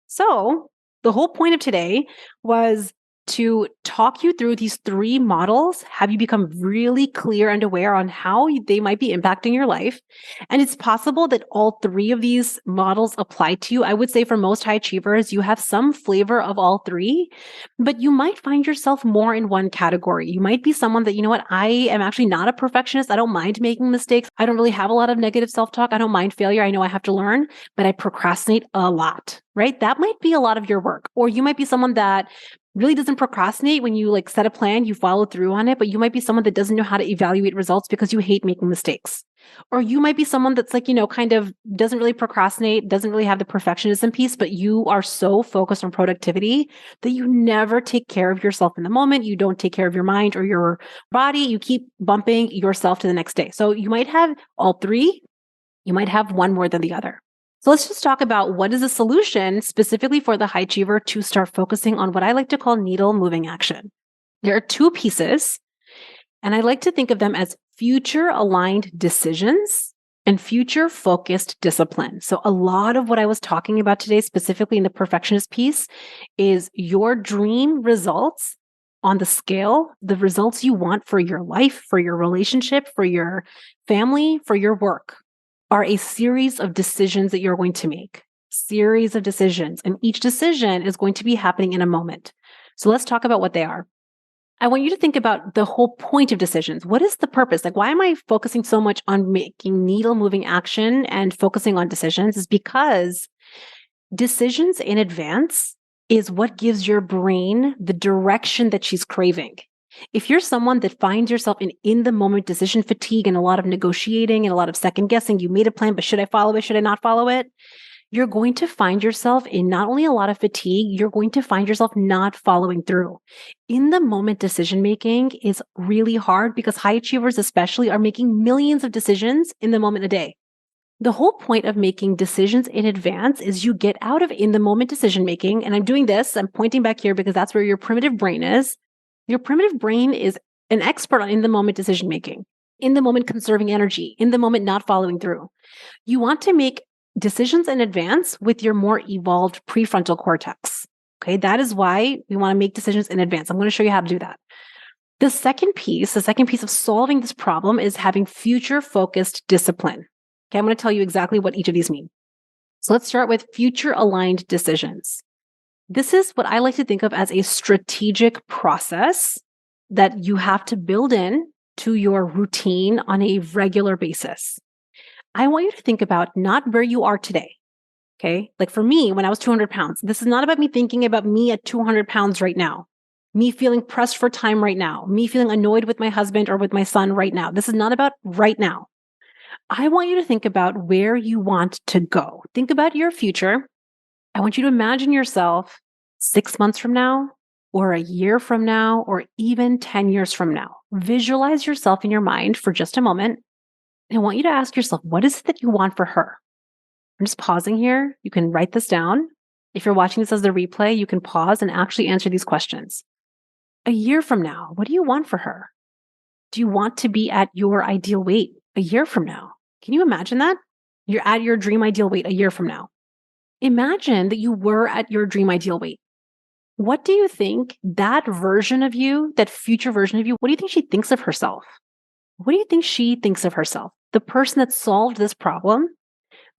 So the whole point of today was to talk you through these three models, have you become really clear and aware on how they might be impacting your life. And it's possible that all three of these models apply to you. I would say for most high achievers, you have some flavor of all three, but you might find yourself more in one category. You might be someone that, you know what, I am actually not a perfectionist. I don't mind making mistakes. I don't really have a lot of negative self-talk. I don't mind failure. I know I have to learn, but I procrastinate a lot, right? That might be a lot of your work. Or you might be someone that really doesn't procrastinate. When you like set a plan, you follow through on it, but you might be someone that doesn't know how to evaluate results because you hate making mistakes. Or you might be someone that's like, kind of doesn't really procrastinate, doesn't really have the perfectionism piece, but you are so focused on productivity that you never take care of yourself in the moment. You don't take care of your mind or your body. You keep bumping yourself to the next day. So you might have all three. You might have one more than the other. So let's just talk about what is a solution specifically for the high achiever to start focusing on what I like to call needle moving action. There are two pieces, and I like to think of them as future aligned decisions and future focused discipline. So a lot of what I was talking about today, specifically in the perfectionist piece, is your dream results on the scale, the results you want for your life, for your relationship, for your family, for your work are a series of decisions that you're going to make. Series of decisions. And each decision is going to be happening in a moment. So let's talk about what they are. I want you to think about the whole point of decisions. What is the purpose? Like, why am I focusing so much on making needle moving action and focusing on decisions? Is because decisions in advance is what gives your brain the direction that she's craving. If you're someone that finds yourself in the moment decision fatigue and a lot of negotiating and a lot of second guessing, you made a plan, but should I follow it? Should I not follow it? You're going to find yourself in not only a lot of fatigue, you're going to find yourself not following through. In the moment decision making is really hard because high achievers especially are making millions of decisions in the moment a day. The whole point of making decisions in advance is you get out of in the moment decision making. And I'm doing this, I'm pointing back here because that's where your primitive brain is. Your primitive brain is an expert on in the moment decision making, in the moment conserving energy, in the moment not following through. You want to make decisions in advance with your more evolved prefrontal cortex. Okay, that is why we want to make decisions in advance. I'm going to show you how to do that. The second piece of solving this problem is having future focused discipline. Okay, I'm going to tell you exactly what each of these mean. So let's start with future aligned decisions. This is what I like to think of as a strategic process that you have to build in to your routine on a regular basis. I want you to think about not where you are today. Okay. Like for me, when I was 200 pounds, this is not about me thinking about me at 200 pounds right now, me feeling pressed for time right now, me feeling annoyed with my husband or with my son right now. This is not about right now. I want you to think about where you want to go. Think about your future. I want you to imagine yourself 6 months from now, or a year from now, or even 10 years from now. Visualize yourself in your mind for just a moment. And I want you to ask yourself, what is it that you want for her? I'm just pausing here. You can write this down. If you're watching this as the replay, you can pause and actually answer these questions. A year from now, what do you want for her? Do you want to be at your ideal weight a year from now? Can you imagine that? You're at your dream ideal weight a year from now. Imagine that you were at your dream ideal weight. What do you think that version of you, that future version of you, what do you think she thinks of herself? What do you think she thinks of herself? The person that solved this problem,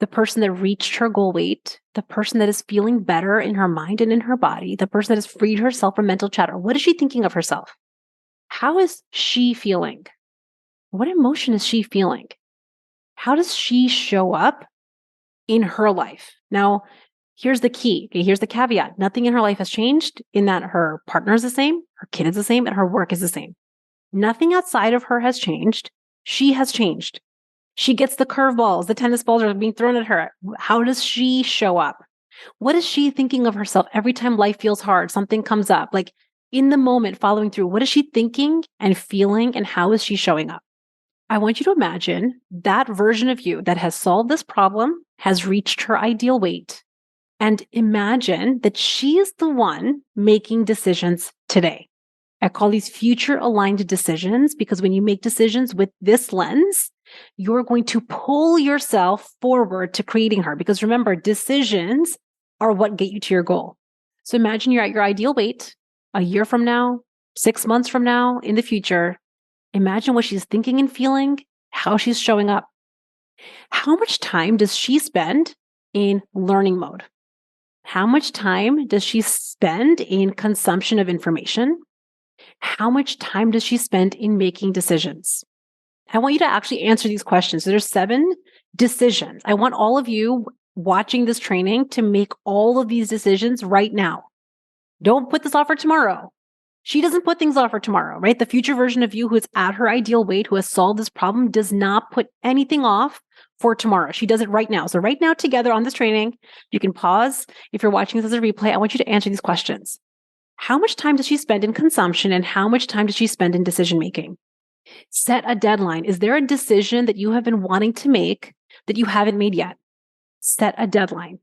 the person that reached her goal weight, the person that is feeling better in her mind and in her body, the person that has freed herself from mental chatter. What is she thinking of herself? How is she feeling? What emotion is she feeling? How does she show up in her life? Now, here's the key. Okay, here's the caveat. Nothing in her life has changed in that her partner is the same, her kid is the same, and her work is the same. Nothing outside of her has changed. She has changed. She gets the curveballs, the tennis balls are being thrown at her. How does she show up? What is she thinking of herself every time life feels hard, something comes up? Like in the moment, following through, what is she thinking and feeling, and how is she showing up? I want you to imagine that version of you that has solved this problem, has reached her ideal weight, and imagine that she is the one making decisions today. I call these future aligned decisions because when you make decisions with this lens, you're going to pull yourself forward to creating her. Because remember, decisions are what get you to your goal. So imagine you're at your ideal weight a year from now, 6 months from now, in the future. Imagine what she's thinking and feeling, how she's showing up. How much time does she spend in learning mode? How much time does she spend in consumption of information? How much time does she spend in making decisions? I want you to actually answer these questions. So there's 7 decisions. I want all of you watching this training to make all of these decisions right now. Don't put this off for tomorrow. She doesn't put things off for tomorrow, right? The future version of you who is at her ideal weight, who has solved this problem, does not put anything off for tomorrow. She does it right now. So right now together on this training, you can pause. If you're watching this as a replay, I want you to answer these questions. How much time does she spend in consumption and how much time does she spend in decision making? Set a deadline. Is there a decision that you have been wanting to make that you haven't made yet? Set a deadline.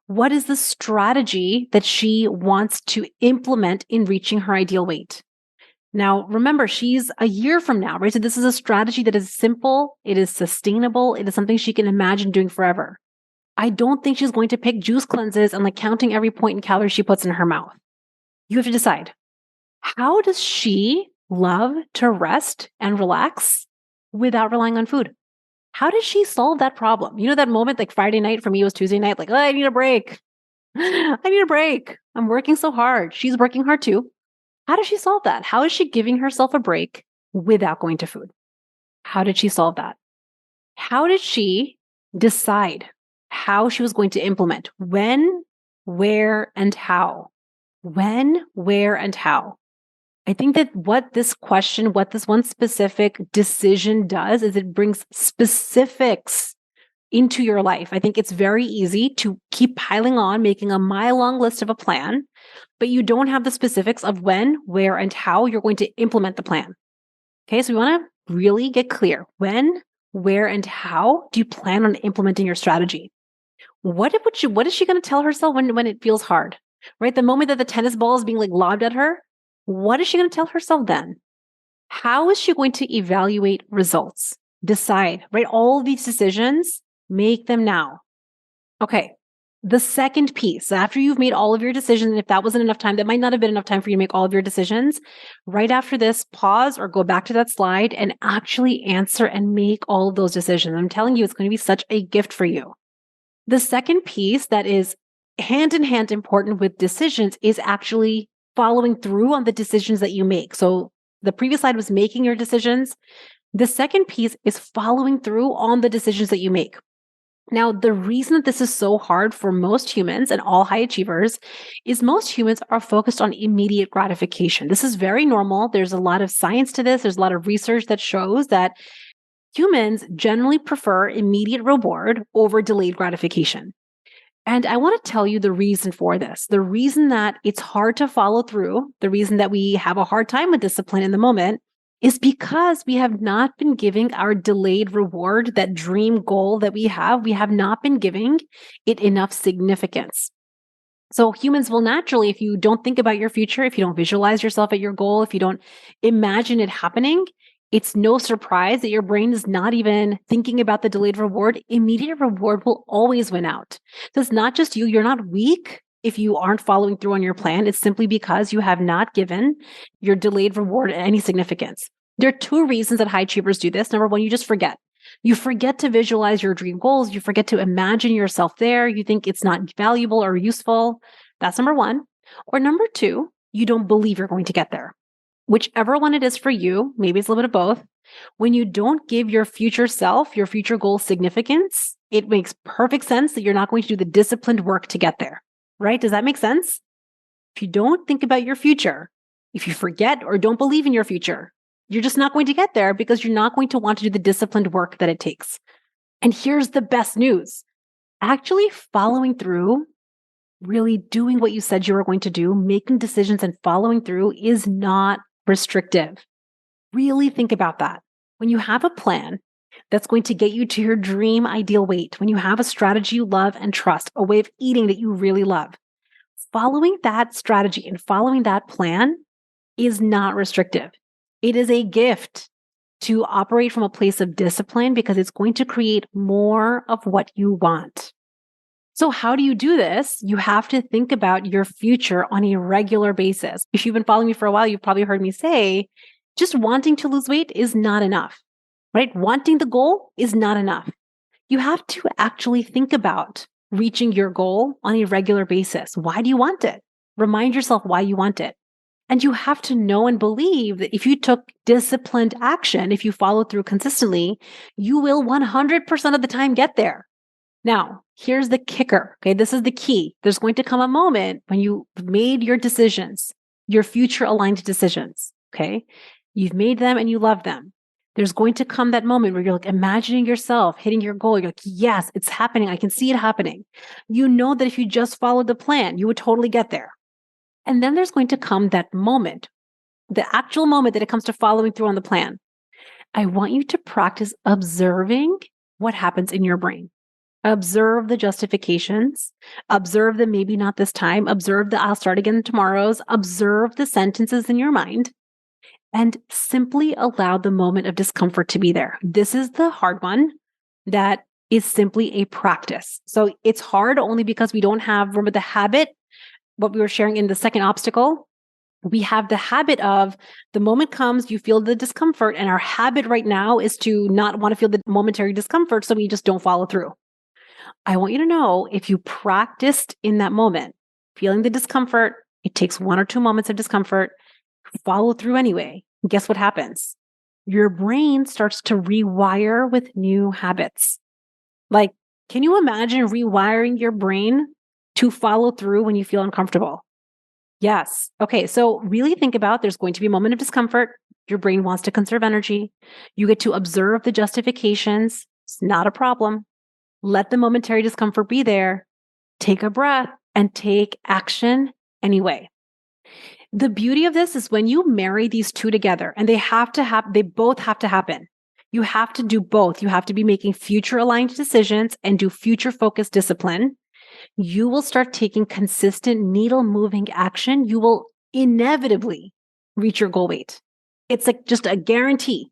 What is the strategy that she wants to implement in reaching her ideal weight? Now, remember, she's a year from now, right? So this is a strategy that is simple. It is sustainable. It is something she can imagine doing forever. I don't think she's going to pick juice cleanses and like counting every point in calories she puts in her mouth. You have to decide. How does she love to rest and relax without relying on food? How does she solve that problem? You know, that moment like Friday night, for me, it was Tuesday night, like, oh, I need a break. I need a break. I'm working so hard. She's working hard too. How does she solve that? How is she giving herself a break without going to food? How did she solve that? How did she decide how she was going to implement when, where, and how? When, where, and how? I think that what this question, what this one specific decision does is it brings specifics into your life. I think it's very easy to keep piling on, making a mile-long list of a plan, but you don't have the specifics of when, where, and how you're going to implement the plan. Okay, so we want to really get clear. When, where, and how do you plan on implementing your strategy? What is she going to tell herself when it feels hard? Right? The moment that the tennis ball is being like lobbed at her, what is she going to tell herself then? How is she going to evaluate results? Decide, right? All of these decisions, make them now. Okay. The second piece, after you've made all of your decisions, and if that wasn't enough time, that might not have been enough time for you to make all of your decisions. Right after this, pause or go back to that slide and actually answer and make all of those decisions. I'm telling you, it's going to be such a gift for you. The second piece that is hand in hand important with decisions is actually following through on the decisions that you make. So the previous slide was making your decisions. The second piece is following through on the decisions that you make. Now, the reason that this is so hard for most humans and all high achievers is most humans are focused on immediate gratification. This is very normal. There's a lot of science to this. There's a lot of research that shows that humans generally prefer immediate reward over delayed gratification. And I want to tell you the reason for this. The reason that it's hard to follow through, the reason that we have a hard time with discipline in the moment is because we have not been giving our delayed reward, that dream goal that we have not been giving it enough significance. So humans will naturally, if you don't think about your future, if you don't visualize yourself at your goal, if you don't imagine it happening, it's no surprise that your brain is not even thinking about the delayed reward. Immediate reward will always win out. So it's not just you. You're not weak if you aren't following through on your plan. It's simply because you have not given your delayed reward any significance. There are two reasons that high achievers do this. Number one, you just forget. You forget to visualize your dream goals. You forget to imagine yourself there. You think it's not valuable or useful. That's number one. Or number two, you don't believe you're going to get there. Whichever one it is for you, maybe it's a little bit of both. When you don't give your future self, your future goal significance, it makes perfect sense that you're not going to do the disciplined work to get there, right? Does that make sense? If you don't think about your future, if you forget or don't believe in your future, you're just not going to get there because you're not going to want to do the disciplined work that it takes. And here's the best news. Actually following through, really doing what you said you were going to do, making decisions and following through is not restrictive. Really think about that. When you have a plan that's going to get you to your dream ideal weight, when you have a strategy you love and trust, a way of eating that you really love, following that strategy and following that plan is not restrictive. It is a gift to operate from a place of discipline because it's going to create more of what you want. So how do you do this? You have to think about your future on a regular basis. If you've been following me for a while, you've probably heard me say, just wanting to lose weight is not enough, right? Wanting the goal is not enough. You have to actually think about reaching your goal on a regular basis. Why do you want it? Remind yourself why you want it. And you have to know and believe that if you took disciplined action, if you follow through consistently, you will 100% of the time get there. Now, here's the kicker. Okay. This is the key. There's going to come a moment when you made your decisions, your future aligned decisions. Okay. You've made them and you love them. There's going to come that moment where you're like imagining yourself hitting your goal. You're like, yes, it's happening. I can see it happening. You know that if you just followed the plan, you would totally get there. And then there's going to come that moment, the actual moment that it comes to following through on the plan. I want you to practice observing what happens in your brain. Observe the justifications, observe the maybe not this time, observe the I'll start again tomorrow's, observe the sentences in your mind, and simply allow the moment of discomfort to be there. This is the hard one that is simply a practice. So it's hard only because we don't have, remember the habit, what we were sharing in the second obstacle, We have the habit of the moment comes, you feel the discomfort, and our habit right now is to not want to feel the momentary discomfort, so we just don't follow through. I want you to know if you practiced in that moment, feeling the discomfort, it takes 1 or 2 moments of discomfort, follow through anyway. Guess what happens? Your brain starts to rewire with new habits. Like, can you imagine rewiring your brain to follow through when you feel uncomfortable? Yes. Okay. So really think about there's going to be a moment of discomfort. Your brain wants to conserve energy. You get to observe the justifications. It's not a problem. Let the momentary discomfort be there. Take a breath and take action anyway. The beauty of this is when you marry these two together, and they both have to happen. You have to do both. You have to be making future aligned decisions and do future focused discipline. You will start taking consistent needle moving action. You will inevitably reach your goal weight. It's like just a guarantee.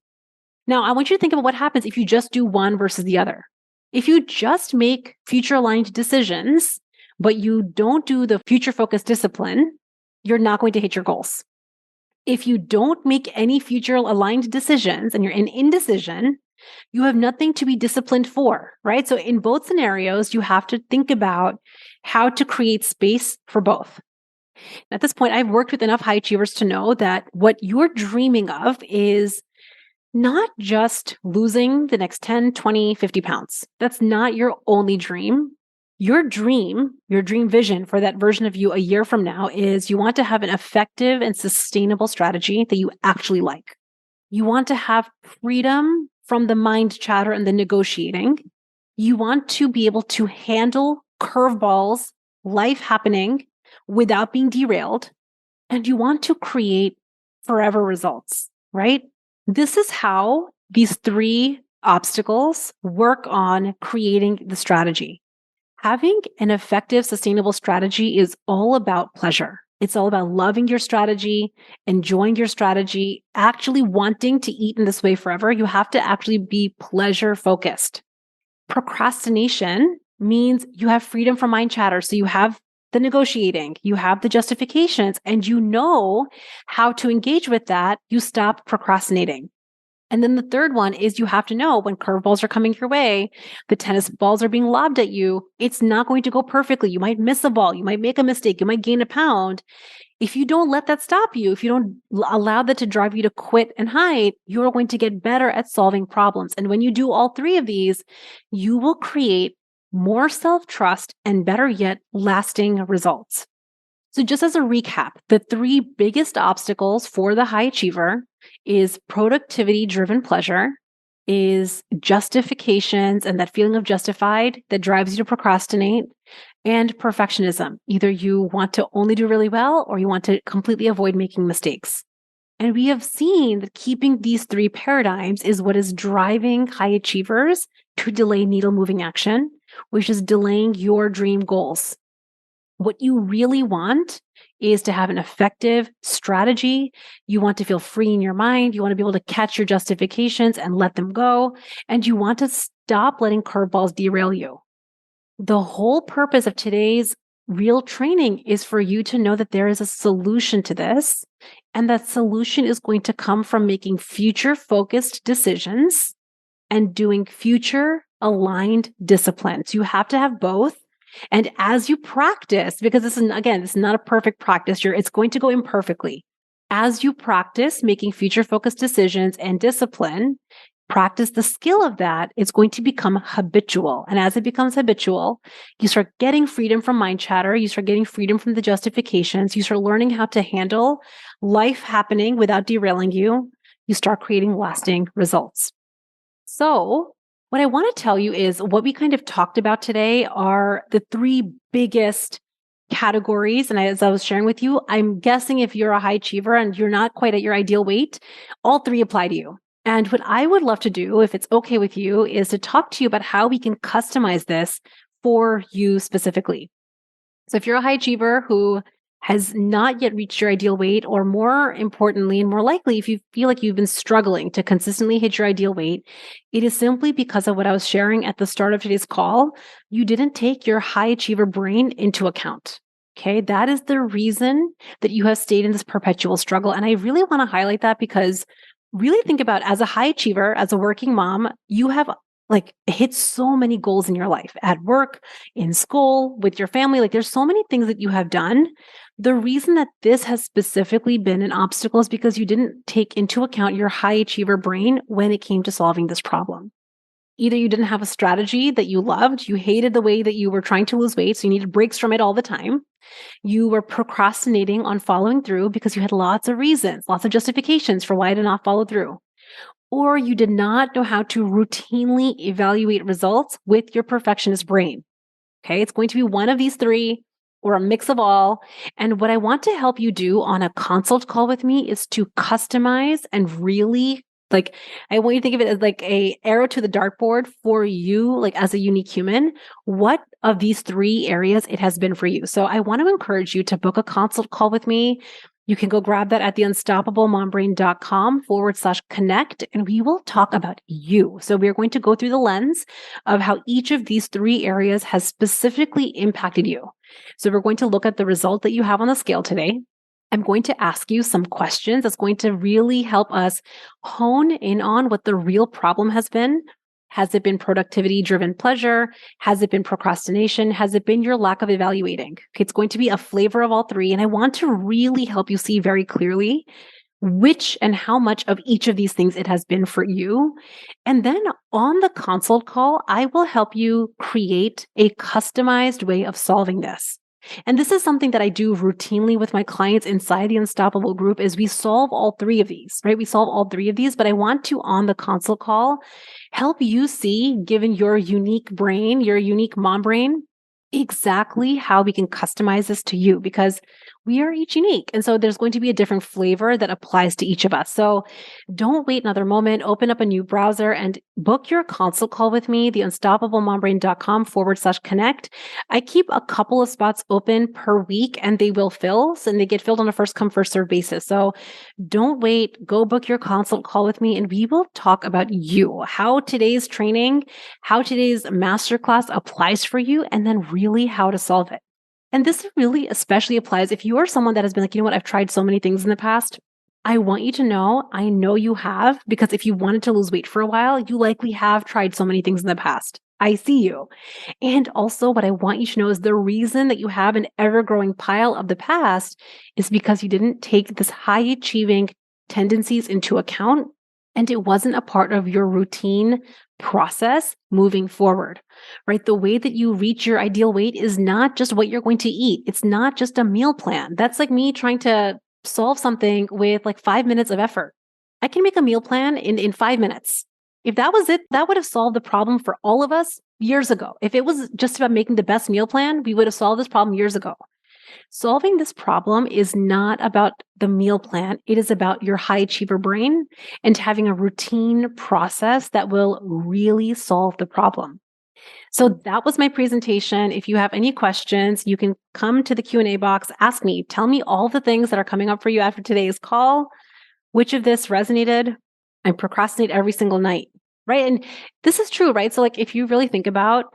Now, I want you to think about what happens if you just do one versus the other. If you just make future aligned decisions, but you don't do the future focused discipline, you're not going to hit your goals. If you don't make any future aligned decisions and you're in indecision, you have nothing to be disciplined for, right? So in both scenarios, you have to think about how to create space for both. At this point, I've worked with enough high achievers to know that what you're dreaming of is not just losing the next 10, 20, 50 pounds. That's not your only dream. Your dream vision for that version of you a year from now is you want to have an effective and sustainable strategy that you actually like. You want to have freedom from the mind chatter and the negotiating. You want to be able to handle curveballs, life happening without being derailed. And you want to create forever results, right? This is how these 3 obstacles work on creating the strategy. Having an effective, sustainable strategy is all about pleasure. It's all about loving your strategy, enjoying your strategy, actually wanting to eat in this way forever. You have to actually be pleasure focused. Procrastination means you have freedom from mind chatter. So you have the negotiating, you have the justifications, and you know how to engage with that. You stop procrastinating. And then the third one is you have to know when curveballs are coming your way, the tennis balls are being lobbed at you, it's not going to go perfectly. You might miss a ball, you might make a mistake, you might gain a pound. If you don't let that stop you, if you don't allow that to drive you to quit and hide, you're going to get better at solving problems. And when you do all 3 of these, you will create more self-trust and, better yet, lasting results. So just as a recap, the 3 biggest obstacles for the high achiever is productivity-driven pleasure, is justifications and that feeling of justified that drives you to procrastinate, and perfectionism. Either you want to only do really well or you want to completely avoid making mistakes. And we have seen that keeping these 3 paradigms is what is driving high achievers to delay needle-moving action, which is delaying your dream goals. What you really want is to have an effective strategy. You want to feel free in your mind. You want to be able to catch your justifications and let them go. And you want to stop letting curveballs derail you. The whole purpose of today's real training is for you to know that there is a solution to this. And that solution is going to come from making future-focused decisions and doing future-aligned disciplines. You have to have both. And as you practice, because this is not a perfect practice, it's going to go imperfectly. As you practice making future-focused decisions and discipline, practice the skill of that, it's going to become habitual. And as it becomes habitual, you start getting freedom from mind chatter. You start getting freedom from the justifications. You start learning how to handle life happening without derailing you. You start creating lasting results. So what I want to tell you is what we kind of talked about today are the 3 biggest categories. And as I was sharing with you, I'm guessing if you're a high achiever and you're not quite at your ideal weight, all 3 apply to you. And what I would love to do, if it's okay with you, is to talk to you about how we can customize this for you specifically. So if you're a high achiever who has not yet reached your ideal weight, or more importantly and more likely, if you feel like you've been struggling to consistently hit your ideal weight, it is simply because of what I was sharing at the start of today's call. You didn't take your high achiever brain into account. Okay. That is the reason that you have stayed in this perpetual struggle. And I really want to highlight that because really think about as a high achiever, as a working mom, you have like hit so many goals in your life at work, in school, with your family. Like there's so many things that you have done. The reason that this has specifically been an obstacle is because you didn't take into account your high achiever brain when it came to solving this problem. Either you didn't have a strategy that you loved, you hated the way that you were trying to lose weight, so you needed breaks from it all the time. You were procrastinating on following through because you had lots of reasons, lots of justifications for why to not follow through. Or you did not know how to routinely evaluate results with your perfectionist brain. Okay. It's going to be one of these three or a mix of all. And what I want to help you do on a consult call with me is to customize and really like, I want you to think of it as like a arrow to the dartboard for you, like as a unique human, what of these three areas it has been for you. So I want to encourage you to book a consult call with me. You can go grab that at the unstoppablemombrain.com/connect, and we will talk about you. So we are going to go through the lens of how each of these three areas has specifically impacted you. So we're going to look at the result that you have on the scale today. I'm going to ask you some questions that's going to really help us hone in on what the real problem has been. Has it been productivity driven pleasure? Has it been procrastination? Has it been your lack of evaluating? Okay, it's going to be a flavor of all three. And I want to really help you see very clearly which and how much of each of these things it has been for you. And then on the consult call, I will help you create a customized way of solving this. And this is something that I do routinely with my clients inside the Unstoppable group is we solve all three of these, right? We solve all three of these, but I want to on the consult call help you see, given your unique brain, your unique mom brain, exactly how we can customize this to you because we are each unique. And so there's going to be a different flavor that applies to each of us. So don't wait another moment. Open up a new browser and book your consult call with me, the unstoppablemombrain.com/connect. I keep a couple of spots open per week and they will fill. And they get filled on a first come, first serve basis. So don't wait. Go book your consult call with me and we will talk about you, how today's training, how today's masterclass applies for you, and then really how to solve it. And this really especially applies if you are someone that has been like, you know what, I've tried so many things in the past. I want you to know, I know you have, because if you wanted to lose weight for a while, you likely have tried so many things in the past. I see you. And also, what I want you to know is the reason that you have an ever growing pile of the past is because you didn't take this high achieving tendencies into account and it wasn't a part of your routine process moving forward, right? The way that you reach your ideal weight is not just what you're going to eat. It's not just a meal plan. That's like me trying to solve something with like 5 minutes of effort. I can make a meal plan in 5 minutes. If that was it, that would have solved the problem for all of us years ago. If it was just about making the best meal plan, we would have solved this problem years ago. Solving this problem is not about the meal plan. It is about your high achiever brain and having a routine process that will really solve the problem. So that was my presentation. If you have any questions, you can come to the Q&A box, ask me, tell me all the things that are coming up for you after today's call. Which of this resonated? I procrastinate every single night, right? And this is true, right? So like if you really think about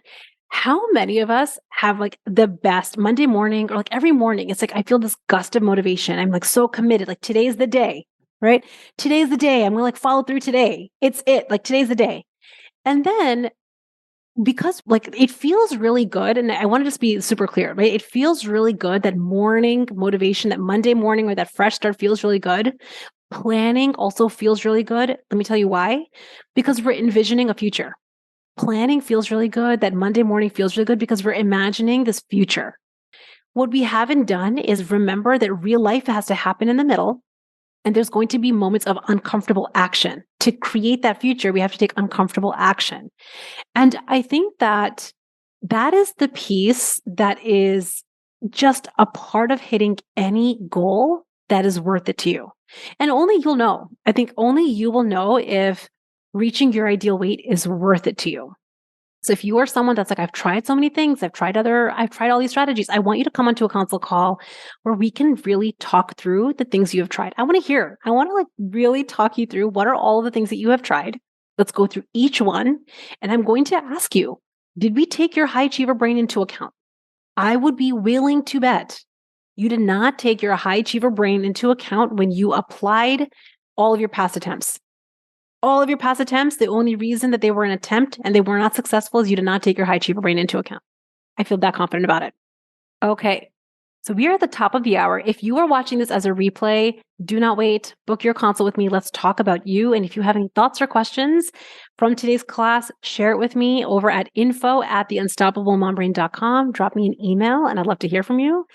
how many of us have like the best Monday morning or like every morning, it's like I feel this gust of motivation. I'm like so committed. Like today's the day, right? Today's the day. I'm gonna like follow through today. It's it. Like today's the day. And then because like it feels really good, and I want to just be super clear, right? It feels really good that morning motivation, that Monday morning or that fresh start feels really good. Planning also feels really good. Let me tell you why. Because we're envisioning a future. Planning feels really good. That Monday morning feels really good because we're imagining this future. What we haven't done is remember that real life has to happen in the middle. And there's going to be moments of uncomfortable action. To create that future, we have to take uncomfortable action. And I think that that is the piece that is just a part of hitting any goal that is worth it to you. And only you'll know. I think only you will know if reaching your ideal weight is worth it to you. So if you are someone that's like, I've tried so many things, I've tried all these strategies, I want you to come onto a consult call where we can really talk through the things you have tried. I want to hear, I want to like really talk you through what are all of the things that you have tried. Let's go through each one. And I'm going to ask you, did we take your high achiever brain into account? I would be willing to bet You did not take your high achiever brain into account when you applied all of your past attempts. All of your past attempts, the only reason that they were an attempt and they were not successful is you did not take your high achiever brain into account. I feel that confident about it. Okay. So we are at the top of the hour. If you are watching this as a replay, do not wait. Book your consult with me. Let's talk about you. And if you have any thoughts or questions from today's class, share it with me over at info@theunstoppablemombrain.com. Drop me an email and I'd love to hear from you.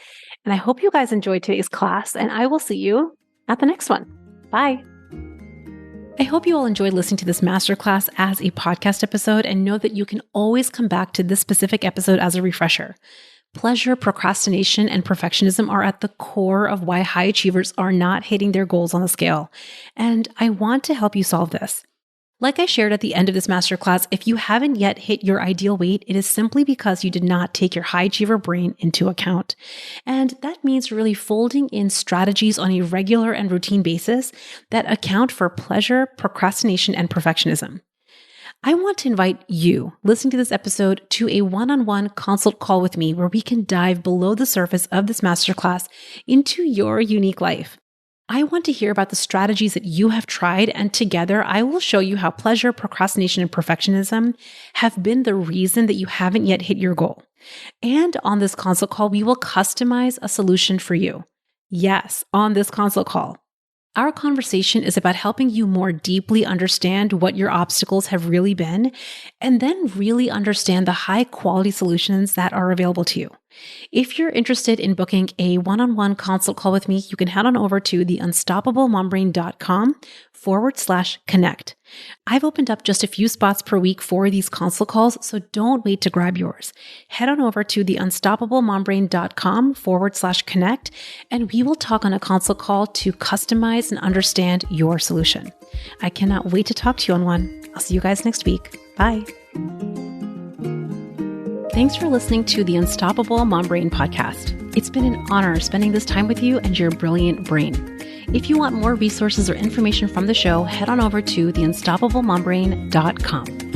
And I hope you guys enjoyed today's class and I will see you at the next one. Bye. I hope you all enjoyed listening to this masterclass as a podcast episode and know that you can always come back to this specific episode as a refresher. Pleasure, procrastination, and perfectionism are at the core of why high achievers are not hitting their goals on the scale. And I want to help you solve this. Like I shared at the end of this masterclass, if you haven't yet hit your ideal weight, it is simply because you did not take your high achiever brain into account. And that means really folding in strategies on a regular and routine basis that account for pleasure, procrastination, and perfectionism. I want to invite you, listening to this episode, to a one-on-one consult call with me where we can dive below the surface of this masterclass into your unique life. I want to hear about the strategies that you have tried, and together I will show you how pleasure, procrastination, and perfectionism have been the reason that you haven't yet hit your goal. And on this consult call, we will customize a solution for you. Yes, on this consult call. Our conversation is about helping you more deeply understand what your obstacles have really been, and then really understand the high quality solutions that are available to you. If you're interested in booking a one-on-one consult call with me, you can head on over to theunstoppablemombrain.com/connect. I've opened up just a few spots per week for these consult calls, so don't wait to grab yours. Head on over to theunstoppablemombrain.com/connect, and we will talk on a consult call to customize and understand your solution. I cannot wait to talk to you on one. I'll see you guys next week. Bye. Thanks for listening to the Unstoppable Mom Brain podcast. It's been an honor spending this time with you and your brilliant brain. If you want more resources or information from the show, head on over to theunstoppablemombrain.com.